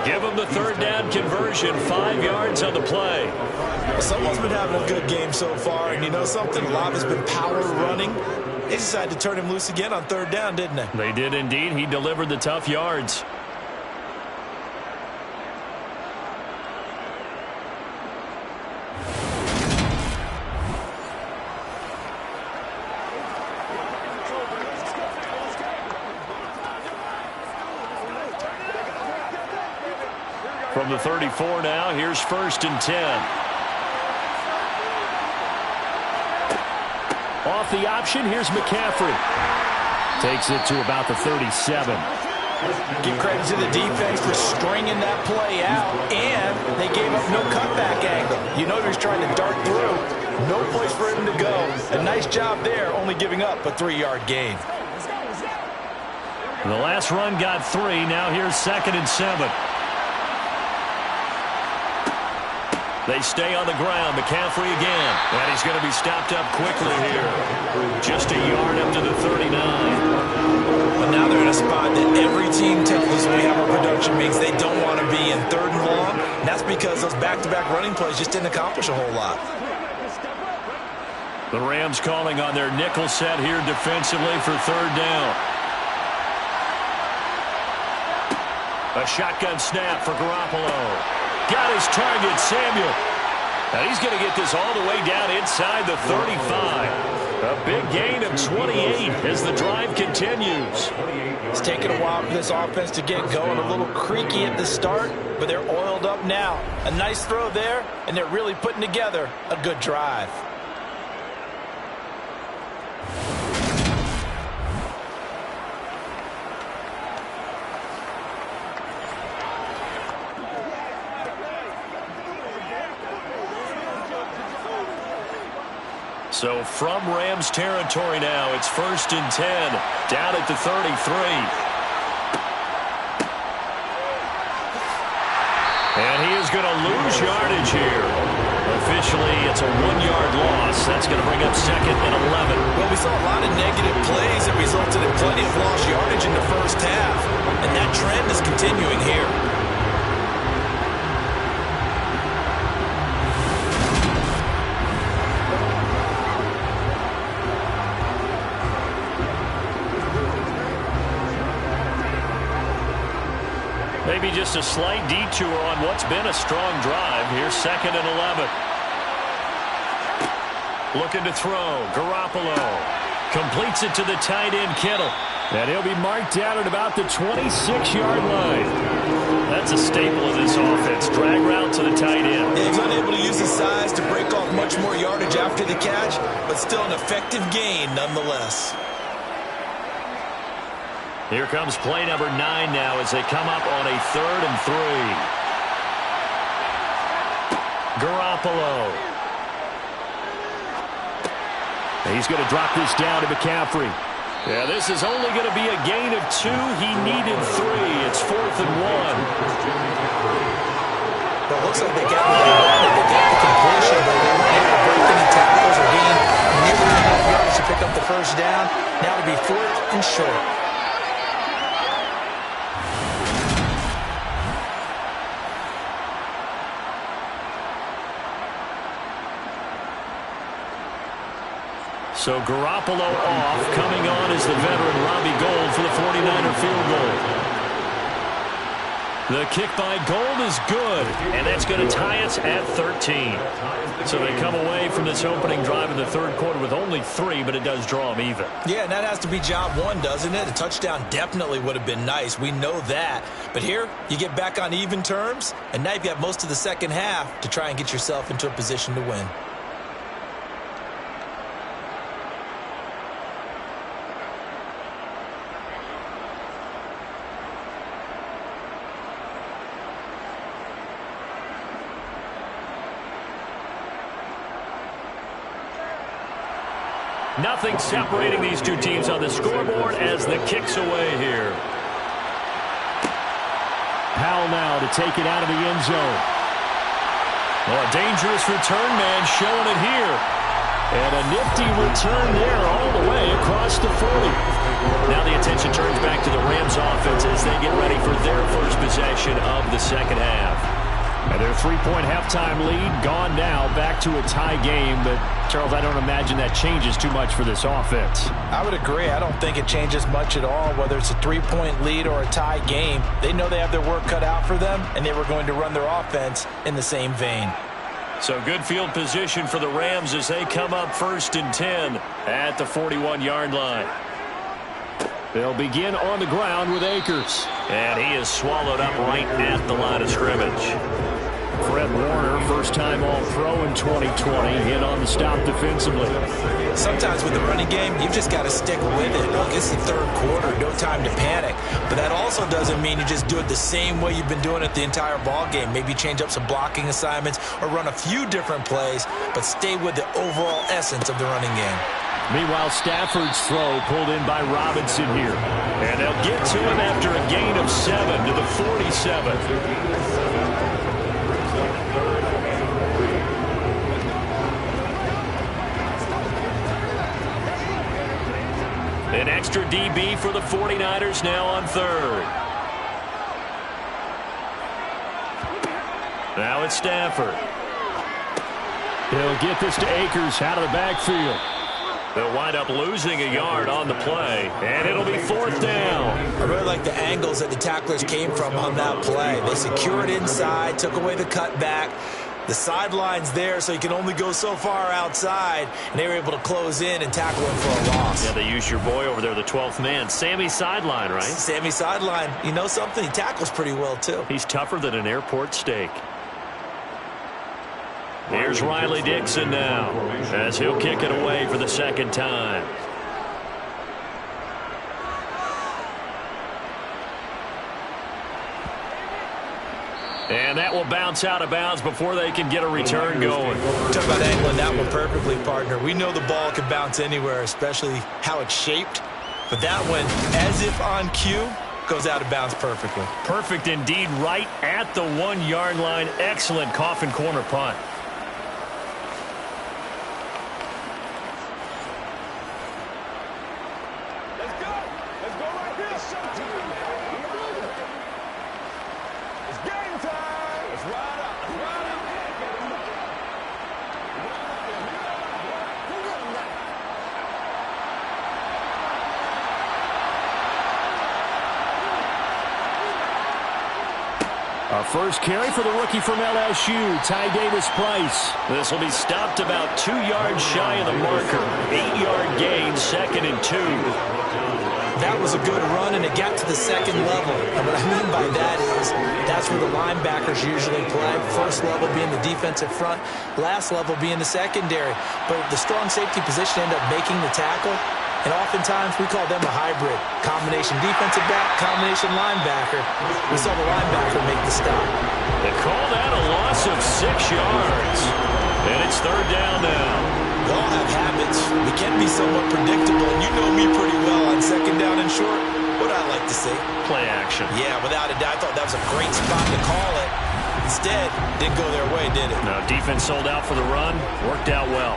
Speaker 2: Give him the third down conversion. 5 yards on the play.
Speaker 3: Well, someone's been having a good game so far, and you know something? A lot has been power running. They decided to turn him loose again on 3rd down, didn't they?
Speaker 2: They did indeed. He delivered the tough yards. From the 34 now, here's 1st and 10.
Speaker 4: Off the option, here's McCaffrey. Takes it to about the 37.
Speaker 3: Give credit to the defense for stringing that play out, and they gave up no cutback angle. You know he was trying to dart through. No place for him to go. A nice job there, only giving up a 3-yard gain.
Speaker 2: The last run got 3. Now here's 2nd and 7. They stay on the ground. McCaffrey again. And he's going to be stopped up quickly here. Just a yard up to the 39.
Speaker 3: But now they're in a spot that every team tells us we have our production means they don't want to be in 3rd and long. And that's because those back-to-back running plays just didn't accomplish a whole lot.
Speaker 2: The Rams calling on their nickel set here defensively for 3rd down. A shotgun snap for Garoppolo. Got his target, Samuel. And he's going to get this all the way down inside the 35. A big gain of 28 as the drive continues.
Speaker 3: It's taken a while for this offense to get going. A little creaky at the start, but they're oiled up now. A nice throw there, and they're really putting together a good drive.
Speaker 2: So from Rams territory now, it's 1st and 10, down at the 33. And he is going to lose yardage here. Officially, it's a 1-yard loss. That's going to bring up 2nd and 11.
Speaker 7: Well, we saw a lot of negative plays that resulted in plenty of lost yardage in the first half, and that trend is continuing here.
Speaker 2: Maybe just a slight detour on what's been a strong drive. Here's 2nd and 11. Looking to throw. Garoppolo completes it to the tight end, Kittle.
Speaker 4: And he'll be marked down at about the 26-yard line.
Speaker 2: That's a staple of this offense. Drag route to the tight end.
Speaker 7: Yeah, he's unable to use his size to break off much more yardage after the catch, but still an effective gain nonetheless.
Speaker 2: Here comes play number 9 now as they come up on a 3rd and 3. Garoppolo.
Speaker 4: He's going to drop this down to McCaffrey.
Speaker 2: Yeah, this is only going to be a gain of 2. He needed 3. It's 4th and 1.
Speaker 7: Well, it looks like they got what they wanted. They got the completion, but they weren't able to break any tackles or gain nearly enough yards to pick up the first down. Now to be 4th and short.
Speaker 2: So Garoppolo off. Coming on is the veteran Robbie Gould for the 49er field goal. The kick by Gould is good, and that's going to tie us at 13. So they come away from this opening drive in the 3rd quarter with only 3, but it does draw them even.
Speaker 7: Yeah, and that has to be job 1, doesn't it? A touchdown definitely would have been nice. We know that. But here, you get back on even terms, and now you've got most of the second half to try and get yourself into a position to win.
Speaker 2: Nothing separating these two teams on the scoreboard as the kick's away here.
Speaker 4: Powell now to take it out of the end zone.
Speaker 2: Well, a dangerous return man showing it here.
Speaker 4: And a nifty return there all the way across the 40.
Speaker 2: Now the attention turns back to the Rams offense as they get ready for their first possession of the second half.
Speaker 4: And their 3-point halftime lead gone now, back to a tie game. But, Charles, I don't imagine that changes too much for this offense.
Speaker 7: I would agree. I don't think it changes much at all, whether it's a 3-point lead or a tie game. They know they have their work cut out for them, and they were going to run their offense in the same vein.
Speaker 2: So good field position for the Rams as they come up 1st and 10 at the 41-yard line.
Speaker 4: They'll begin on the ground with Akers.
Speaker 2: And he is swallowed up right at the line of scrimmage.
Speaker 4: Fred Warner, first-time All-Pro in 2020, hit on the stop defensively.
Speaker 7: Sometimes with the running game, you've just got to stick with it. Look, it's the 3rd quarter, no time to panic. But that also doesn't mean you just do it the same way you've been doing it the entire ball game. Maybe change up some blocking assignments or run a few different plays, but stay with the overall essence of the running game.
Speaker 4: Meanwhile, Stafford's throw pulled in by Robinson here.
Speaker 2: And they'll get to him after a gain of 7 to the 47. An extra DB for the 49ers now on 3rd. Now it's Stafford.
Speaker 4: He'll get this to Akers out of the backfield.
Speaker 2: They'll wind up losing a yard on the play, and it'll be 4th down.
Speaker 7: I really like the angles that the tacklers came from on that play. They secured inside, took away the cutback. The sideline's there, so you can only go so far outside, and they were able to close in and tackle him for a loss.
Speaker 2: Yeah, they used your boy over there, the 12th man, Sammy Sideline, right?
Speaker 7: Sammy Sideline. You know something? He tackles pretty well, too.
Speaker 2: He's tougher than an airport steak. Here's Riley Dixon now, as he'll kick it away for the 2nd time. And that will bounce out of bounds before they can get a return going.
Speaker 7: Talk about angling that one perfectly, partner. We know the ball can bounce anywhere, especially how it's shaped. But that one, as if on cue, goes out of bounds perfectly.
Speaker 2: Perfect indeed, right at the 1-yard line. Excellent coffin corner punt. Our first carry for the rookie from LSU, Ty Davis-Price. This will be stopped about 2 yards shy of the marker. 8-yard gain, 2nd and 2.
Speaker 7: That was a good run, and it got to the second level. And what I mean by that is that's where the linebackers usually play. First level being the defensive front, last level being the secondary. But the strong safety position ended up making the tackle. And oftentimes, we call them a hybrid. Combination defensive back, combination linebacker. We saw the linebacker make the stop.
Speaker 2: They call that a loss of 6 yards. And it's 3rd down now.
Speaker 7: We all have habits. We can be somewhat predictable. And you know me pretty well on 2nd down and short. What I like to see?
Speaker 2: Play action.
Speaker 7: Yeah, without a doubt. I thought that was a great spot to call it. Instead, didn't go their way, did it?
Speaker 2: No, defense sold out for the run. Worked out well.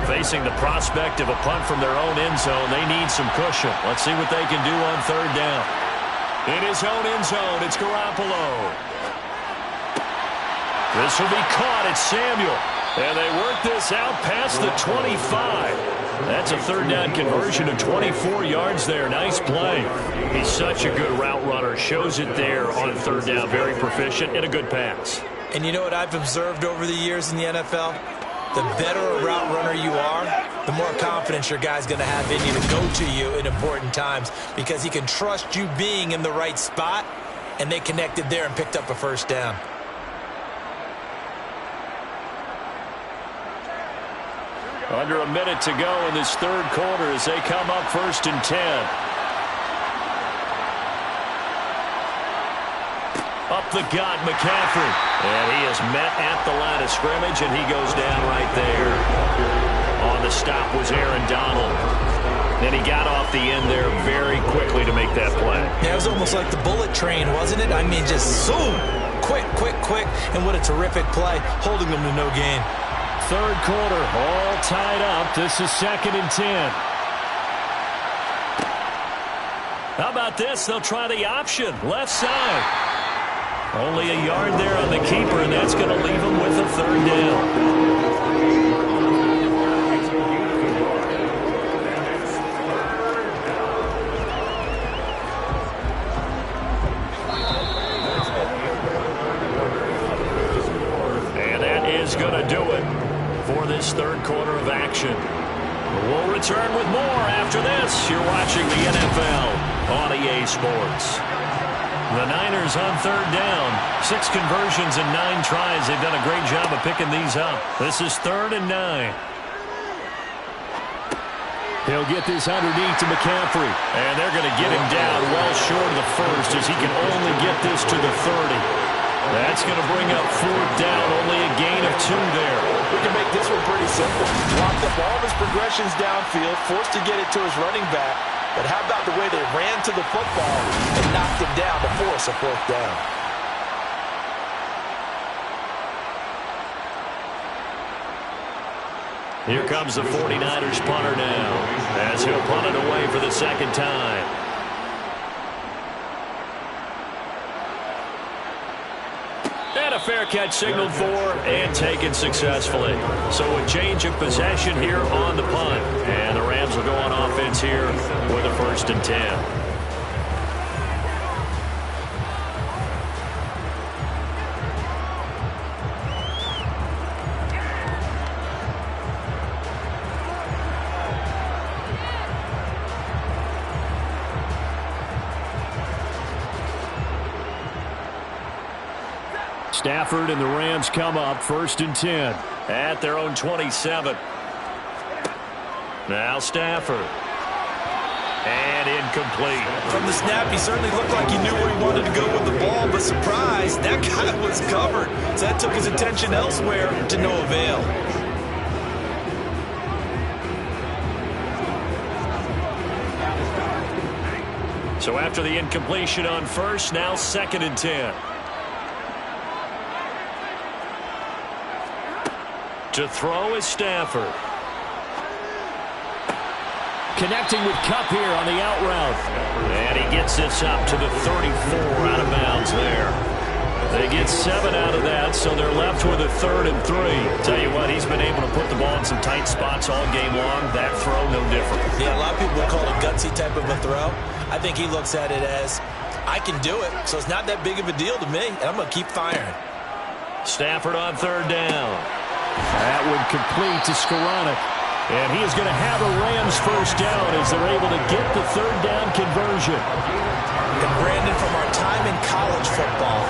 Speaker 2: Facing the prospect of a punt from their own end zone, they need some cushion. Let's see what they can do on 3rd down. In his own end zone, it's Garoppolo. This will be caught. It's Samuel. And they work this out past the 25. That's a 3rd down conversion of 24 yards there. Nice play. He's such a good route runner. Shows it there on 3rd down. Very proficient and a good pass.
Speaker 7: And you know what I've observed over the years in the NFL? The better a route runner you are, the more confidence your guy's going to have in you to go to you in important times because he can trust you being in the right spot, and they connected there and picked up a 1st down.
Speaker 2: Under a minute to go in this 3rd quarter as they come up 1st and 10. Up the gut, McCaffrey. And he is met at the line of scrimmage, and he goes down right there. On the stop was Aaron Donald. And he got off the end there very quickly to make that play.
Speaker 7: Yeah, it was almost like the bullet train, wasn't it? I mean, just zoom. Quick, quick, quick. And what a terrific play, holding them to no gain.
Speaker 2: 3rd quarter, all tied up. This is 2nd and 10. How about this? They'll try the option, left side. Only a yard there on the keeper, and that's going to leave him with a 3rd down. And that is going to do it for this 3rd quarter of action. We'll return with more after this. You're watching the NFL on EA Sports. The Niners on 3rd down. 6 conversions and 9 tries. They've done a great job of picking these up. This is 3rd and 9. He'll get this underneath to McCaffrey. And they're going to get him down well short of the 1st as he can only get this to the 30. That's going to bring up 4th down. Only a gain of 2 there.
Speaker 3: We can make this one pretty simple. Blocked up all of his progressions downfield, forced to get it to his running back. But how about the way they ran to the football and knocked him down to force a 4th down?
Speaker 2: Here comes the 49ers punter now as he'll punt it away for the 2nd time. And a fair catch signaled for and taken successfully. So a change of possession here on the punt. And the Rams will go on offense here with a 1st and 10. Stafford and the Rams come up 1st and 10 at their own 27. Now Stafford. And incomplete.
Speaker 7: From the snap, he certainly looked like he knew where he wanted to go with the ball, but surprise, that guy was covered. So that took his attention elsewhere to no avail.
Speaker 2: So after the incompletion on first, now 2nd and 10. To throw is Stafford.
Speaker 4: Connecting with Kupp here on the out route.
Speaker 2: And he gets this up to the 34 out of bounds there. They get 7 out of that, so they're left with a 3rd and 3. Tell you what, he's been able to put the ball in some tight spots all game long. That throw, no different.
Speaker 7: Yeah, a lot of people call it a gutsy type of a throw. I think he looks at it as, I can do it, so it's not that big of a deal to me, and I'm going to keep firing.
Speaker 2: Stafford on 3rd down.
Speaker 4: That would complete to Skoranek. And he is going to have a Rams first down as they're able to get the 3rd down conversion.
Speaker 7: And Brandon, from our time in college football,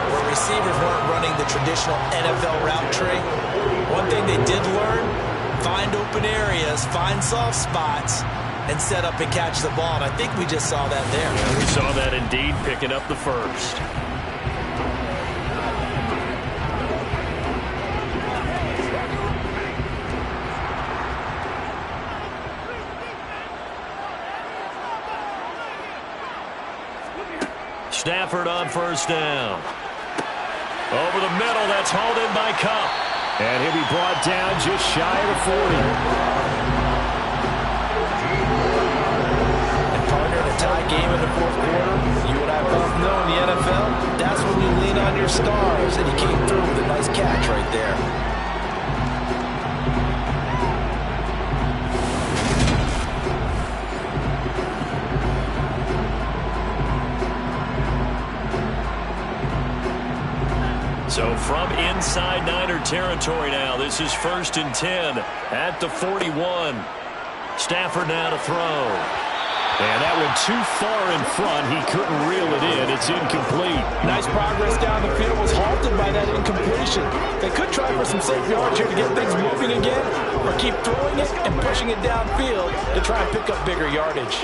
Speaker 7: where receivers weren't running the traditional NFL route tree, one thing they did learn, find open areas, find soft spots, and set up and catch the ball. And I think we just saw that there.
Speaker 2: We saw that indeed, picking up the first. Stafford on 1st down. Over the middle, that's hauled in by Kupp.
Speaker 4: And he'll be brought down just shy of the 40.
Speaker 3: And partner, in a tie game in the 4th quarter, you and I both know in the NFL, that's when you lean on your stars. And he came through with a nice catch right there.
Speaker 2: So from inside Niner territory now, this is 1st and 10 at the 41. Stafford now to throw.
Speaker 4: And that went too far in front. He couldn't reel it in. It's incomplete.
Speaker 3: Nice progress down the field was halted by that incompletion. They could try for some safe yards here to get things moving again, or keep throwing it and pushing it downfield to try and pick up bigger yardage.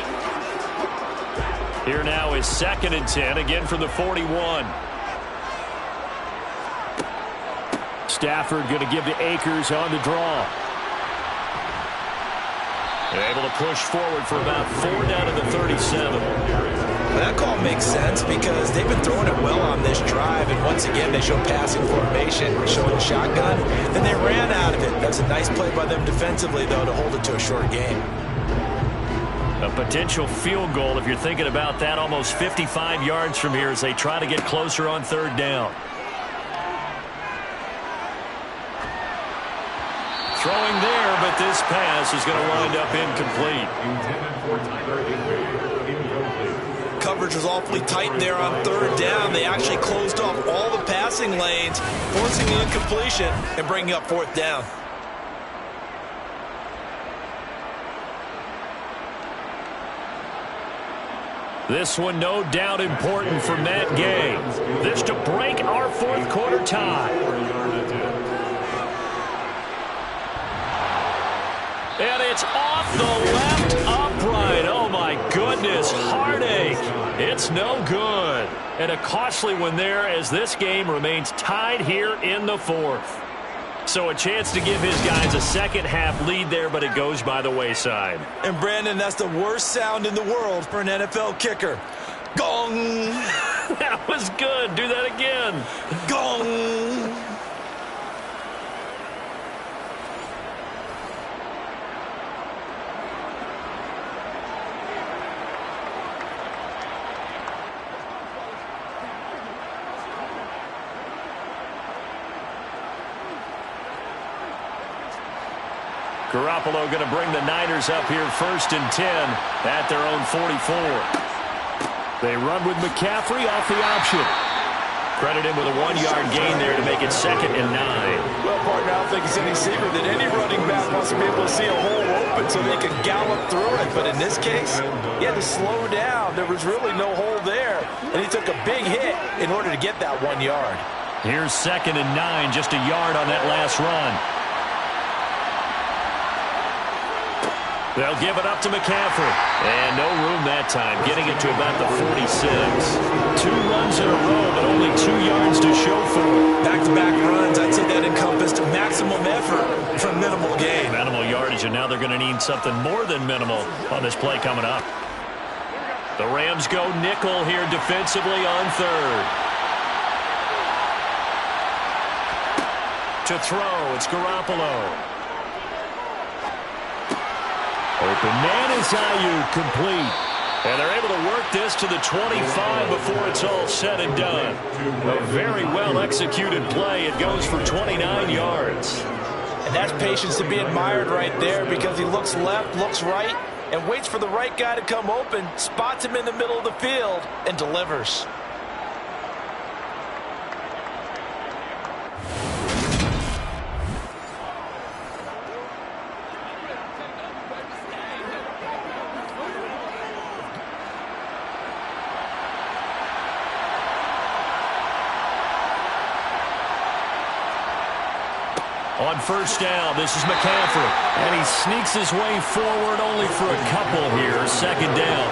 Speaker 2: Here now is 2nd and 10, again from the 41.
Speaker 4: Stafford going to give to Akers on the draw.
Speaker 2: They're able to push forward for about 4 down to the 37.
Speaker 7: That call makes sense because they've been throwing it well on this drive, and once again they show passing formation, showing the shotgun, then they ran out of it. That's a nice play by them defensively, though, to hold it to a short game.
Speaker 2: A potential field goal, if you're thinking about that, almost 55 yards from here as they try to get closer on 3rd down. Throwing there, but this pass is going to wind up incomplete.
Speaker 7: Coverage was awfully tight there on 3rd down. They actually closed off all the passing lanes, forcing the incompletion and bringing up 4th down.
Speaker 2: This one no doubt important for Matt Gay. This to break our 4th quarter tie. And it's off the left upright. Oh, my goodness. Heartache. It's no good. And a costly one there as this game remains tied here in the 4th. So a chance to give his guys a second-half lead there, but it goes by the wayside.
Speaker 7: And, Brandon, that's the worst sound in the world for an NFL kicker. Gong!
Speaker 2: That was good. Do that again.
Speaker 7: Gong!
Speaker 2: Garoppolo going to bring the Niners up here 1st and 10 at their own 44.
Speaker 4: They run with McCaffrey off the option.
Speaker 2: Credit him with a 1-yard gain there to make it 2nd and 9.
Speaker 3: Well, partner, I don't think it's any secret that any running back wants to be able to see a hole open so they can gallop through it. But in this case, he had to slow down. There was really no hole there. And he took a big hit in order to get that 1 yard.
Speaker 2: Here's 2nd and 9, just a yard on that last run. They'll give it up to McCaffrey. And no room that time, getting it to about the 46. 2 runs in a row, but only 2 yards to show for it.
Speaker 7: Back-to-back runs, I'd say that encompassed maximum effort for minimal gain.
Speaker 2: Minimal yardage, and now they're going to need something more than minimal on this play coming up. The Rams go nickel here defensively on third. To throw, it's Garoppolo. Open man is Ayuk, complete. And they're able to work this to the 25 before it's all said and done. A very well-executed play. It goes for 29 yards.
Speaker 3: And that's patience to be admired right there, because he looks left, looks right, and waits for the right guy to come open, spots him in the middle of the field, and delivers.
Speaker 2: On first down, this is McCaffrey. And he sneaks his way forward only for a couple here. Second down.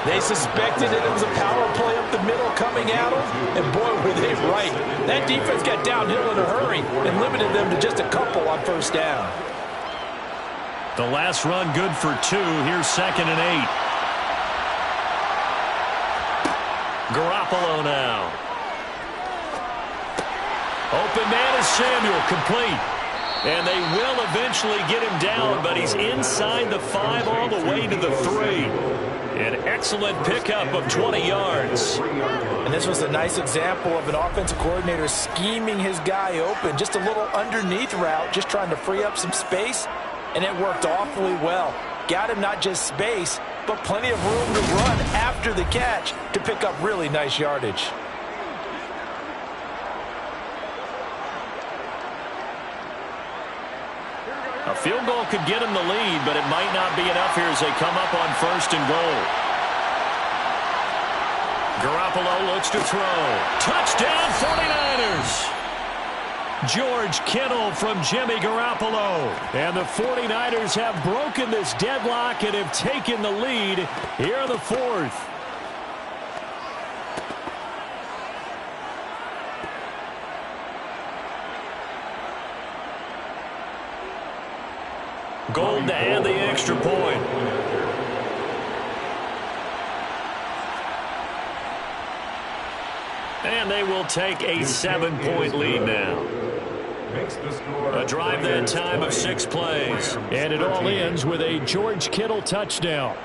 Speaker 3: They suspected that it was a power play up the middle coming at them, and boy, were they right. That defense got downhill in a hurry and limited them to just a couple on first down.
Speaker 2: The last run good for 2. Here's 2nd and 8. Garoppolo now. Open man is Samuel, complete. And they will eventually get him down, but he's inside the 5 all the way to the 3. An excellent pickup of 20 yards.
Speaker 3: And this was a nice example of an offensive coordinator scheming his guy open. Just a little underneath route, just trying to free up some space, and it worked awfully well. Got him not just space, but plenty of room to run after the catch to pick up really nice yardage.
Speaker 2: A field goal could get him the lead, but it might not be enough here as they come up on 1st and goal. Garoppolo looks to throw. Touchdown 49ers! George Kittle from Jimmy Garoppolo. And the 49ers have broken this deadlock and have taken the lead here in the 4th. Gold to add the extra point. And they will take a 7-point lead now. A drive that time of 6 plays.
Speaker 4: And it all ends with a George Kittle touchdown.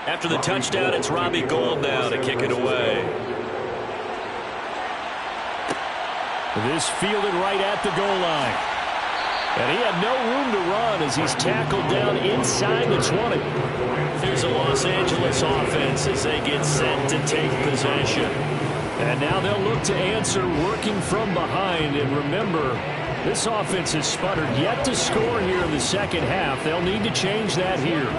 Speaker 2: After the touchdown, it's Robbie Gould now to kick it away.
Speaker 4: This fielded right at the goal line. And he had no room to run as he's tackled down inside the 20.
Speaker 2: Here's a Los Angeles offense as they get set to take possession.
Speaker 4: And now they'll look to answer working from behind. And remember, this offense has sputtered yet to score here in the second half. They'll need to change that here.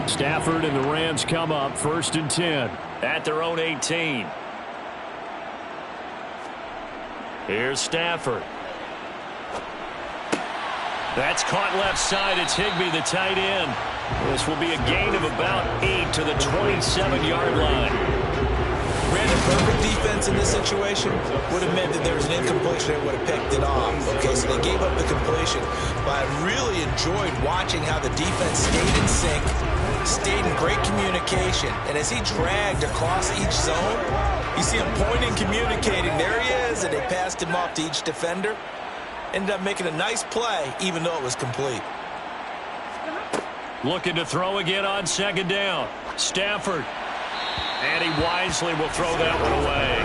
Speaker 4: Stafford and the Rams come up 1st and 10
Speaker 2: at their own 18. Here's Stafford. That's caught left side. It's Higbee, the tight end. This will be a gain of about 8 to the 27-yard line.
Speaker 7: Brandon, perfect defense in this situation would have meant that there was an incompletion that would have picked it off. Okay, so they gave up the completion. But I really enjoyed watching how the defense stayed in sync, stayed in great communication. And as he dragged across each zone, you see him pointing, communicating. There he is, and they passed him off to each defender. Ended up making a nice play, even though it was complete.
Speaker 2: Looking to throw again on 2nd down. Stafford. And he wisely will throw that one away.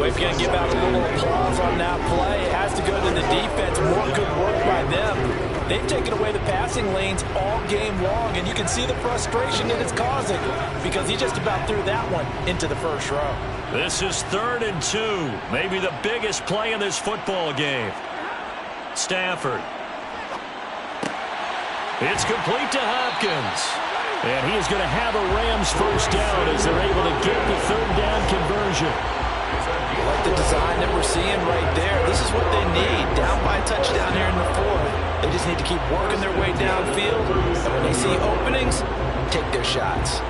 Speaker 3: We're going to give out a little applause on that play. It has to go to the defense. More good work by them. They've taken away the passing lanes all game long, and you can see the frustration that it's causing because he just about threw that one into the first row.
Speaker 2: This is 3rd and 2, maybe the biggest play in this football game. Stafford. It's complete to Hopkins. And he is going to have a Rams first down as they're able to get the 3rd down conversion.
Speaker 3: Like the design that we're seeing right there, this is what they need. Down by a touchdown here in the 4th. They just need to keep working their way downfield. And when they see openings, take their shots.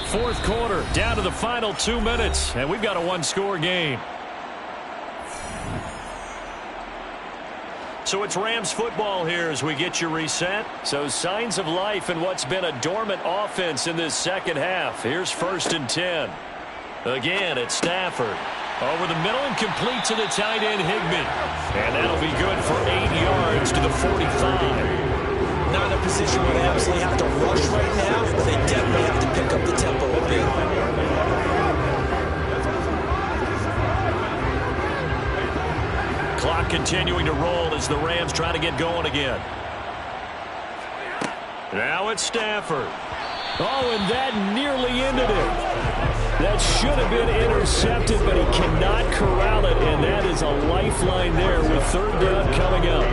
Speaker 2: Fourth quarter, down to the final 2 minutes, and we've got a one-score game. So it's Rams football here as we get you reset. So signs of life in what's been a dormant offense in this second half. Here's 1st and 10. Again, it's Stafford. Over the middle and complete to the tight end Higbee. And that'll be good for 8 yards to the 45.
Speaker 7: Not in a position where they absolutely have to rush right now, but they definitely have to pick up the tempo a bit.
Speaker 2: Clock continuing to roll as the Rams try to get going again. Now it's Stafford.
Speaker 4: Oh, and that nearly ended it. That should have been intercepted, but he cannot corral it, and that is a lifeline there with 3rd down coming up.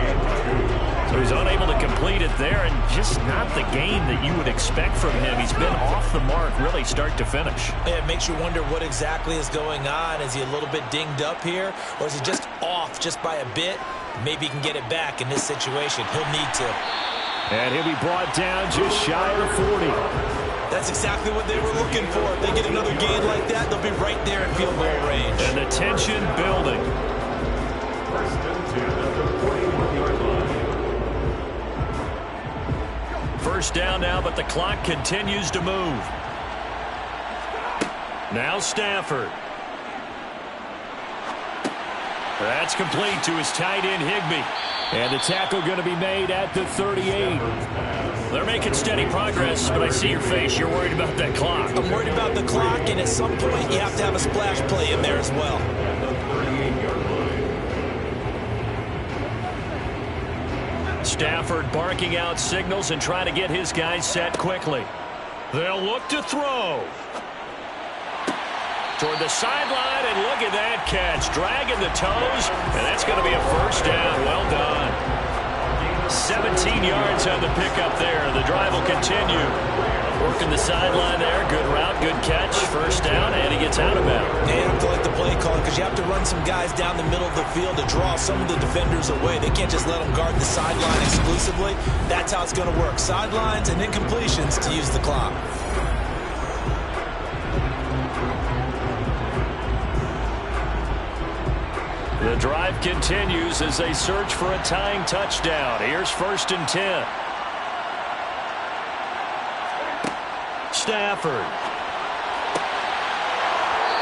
Speaker 2: So he's unable to complete it there, and just not the game that you would expect from him. He's been off the mark really start to finish.
Speaker 7: Yeah, it makes you wonder what exactly is going on. Is he a little bit dinged up here, or is he just off just by a bit? Maybe he can get it back in this situation. He'll need to.
Speaker 4: And he'll be brought down just shy of the 40.
Speaker 7: That's exactly what they were looking for. If they get another gain like that, they'll be right there in field goal range.
Speaker 2: And the tension building.
Speaker 5: 1st and 10 at the 41-yard line.
Speaker 2: First down now, but the clock continues to move. Now Stafford. That's complete to his tight end Higbee.
Speaker 4: And the tackle going to be made at the 38.
Speaker 2: They're making steady progress, but I see your face. You're worried about that clock.
Speaker 7: I'm worried about the clock, and at some point you have to have a splash play in there as well.
Speaker 2: Stafford barking out signals and trying to get his guys set quickly. They'll look to throw. Toward the sideline, and look at that catch. Dragging the toes, and that's going to be a first down. Well done. 17 yards on the pickup there. The drive will continue. Working the sideline there. Good route, good catch. First down, and he gets out of bounds.
Speaker 7: They have to like the play call because you have to run some guys down the middle of the field to draw some of the defenders away. They can't just let them guard the sideline exclusively. That's how it's going to work. Sidelines and incompletions to use the clock.
Speaker 2: The drive continues as they search for a tying touchdown. Here's 1st and 10. Stafford.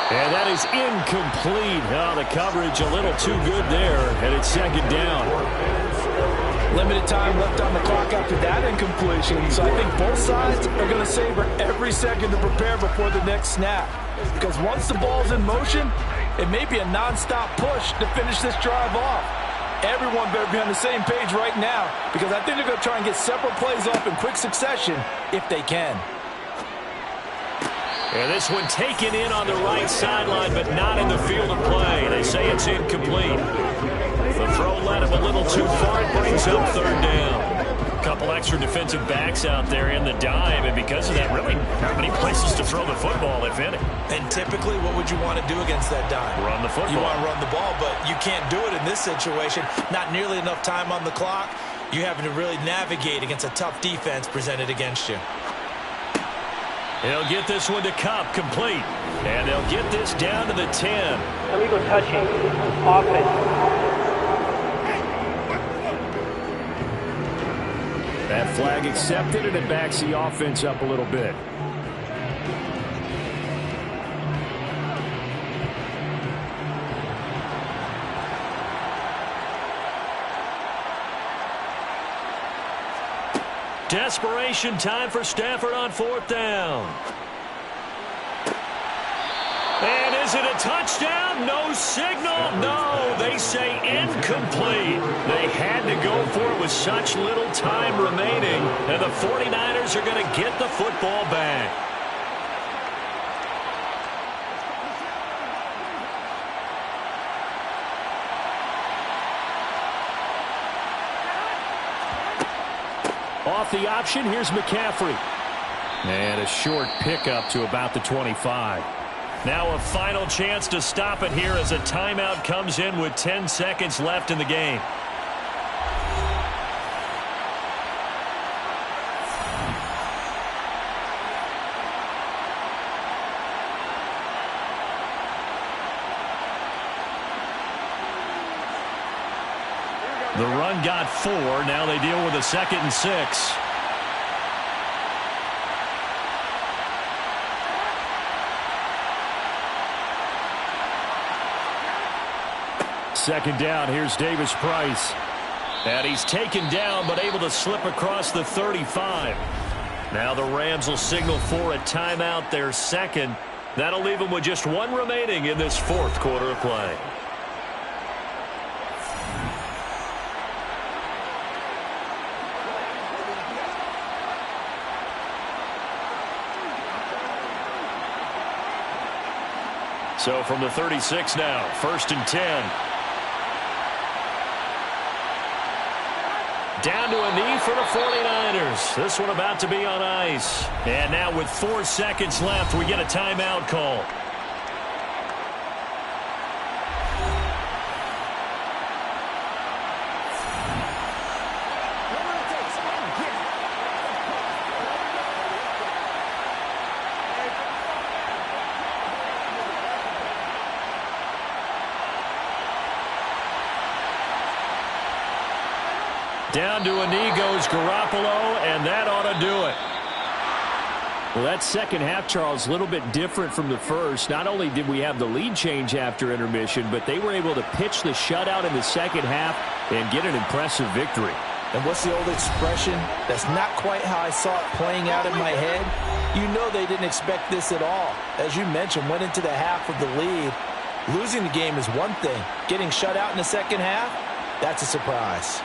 Speaker 4: And that is incomplete. Oh, the coverage a little too good there, and it's 2nd down.
Speaker 3: Limited time left on the clock after that incompletion, so I think both sides are going to savor every second to prepare before the next snap. Because once the ball's in motion, it may be a non-stop push to finish this drive off. Everyone better be on the same page right now because I think they're going to try and get several plays off in quick succession if they can.
Speaker 2: And this one taken in on the right sideline, but not in the field of play. They say it's incomplete. The throw led him a little too far. It brings up 3rd down. A couple extra defensive backs out there in the dime, and because of that, really not many places to throw the football, if any.
Speaker 7: And typically, what would you want to do against that dime?
Speaker 2: Run the football.
Speaker 7: You want to run the ball, but you can't do it in this situation. Not nearly enough time on the clock. You're having to really navigate against a tough defense presented against you.
Speaker 2: They'll get this one to Cup, complete. And they'll get this down to the 10.
Speaker 8: Illegal touching. Offense.
Speaker 4: That flag accepted, and it backs the offense up a little bit.
Speaker 2: desperation time for Stafford on 4th down. And is it a touchdown? No signal. No, they say incomplete. They had to go for it with such little time remaining. And the 49ers are going to get the football back.
Speaker 4: Off the option, here's McCaffrey. And a short pickup to about the 25.
Speaker 2: Now a final chance to stop it here as a timeout comes in with 10 seconds left in the game. The run got 4. Now they deal with a 2nd and 6.
Speaker 4: Second down, here's Davis Price.
Speaker 2: And he's taken down but able to slip across the 35. Now the Rams will signal for a timeout, their second. That'll leave them with just 1 remaining in this 4th quarter of play. So from the 36 now, 1st and 10. Down to a knee for the 49ers. This one about to be on ice. And now with 4 seconds left, we get a timeout call. Down to a knee goes Garoppolo, and that ought to do it.
Speaker 4: Well, that second half, Charles, a little bit different from the first. Not only did we have the lead change after intermission, but they were able to pitch the shutout in the second half and get an impressive victory.
Speaker 3: And what's the old expression? That's not quite how I saw it playing out in my head. You know they didn't expect this at all. As you mentioned, went into the half with the lead. Losing the game is one thing. Getting shut out in the second half, that's a surprise.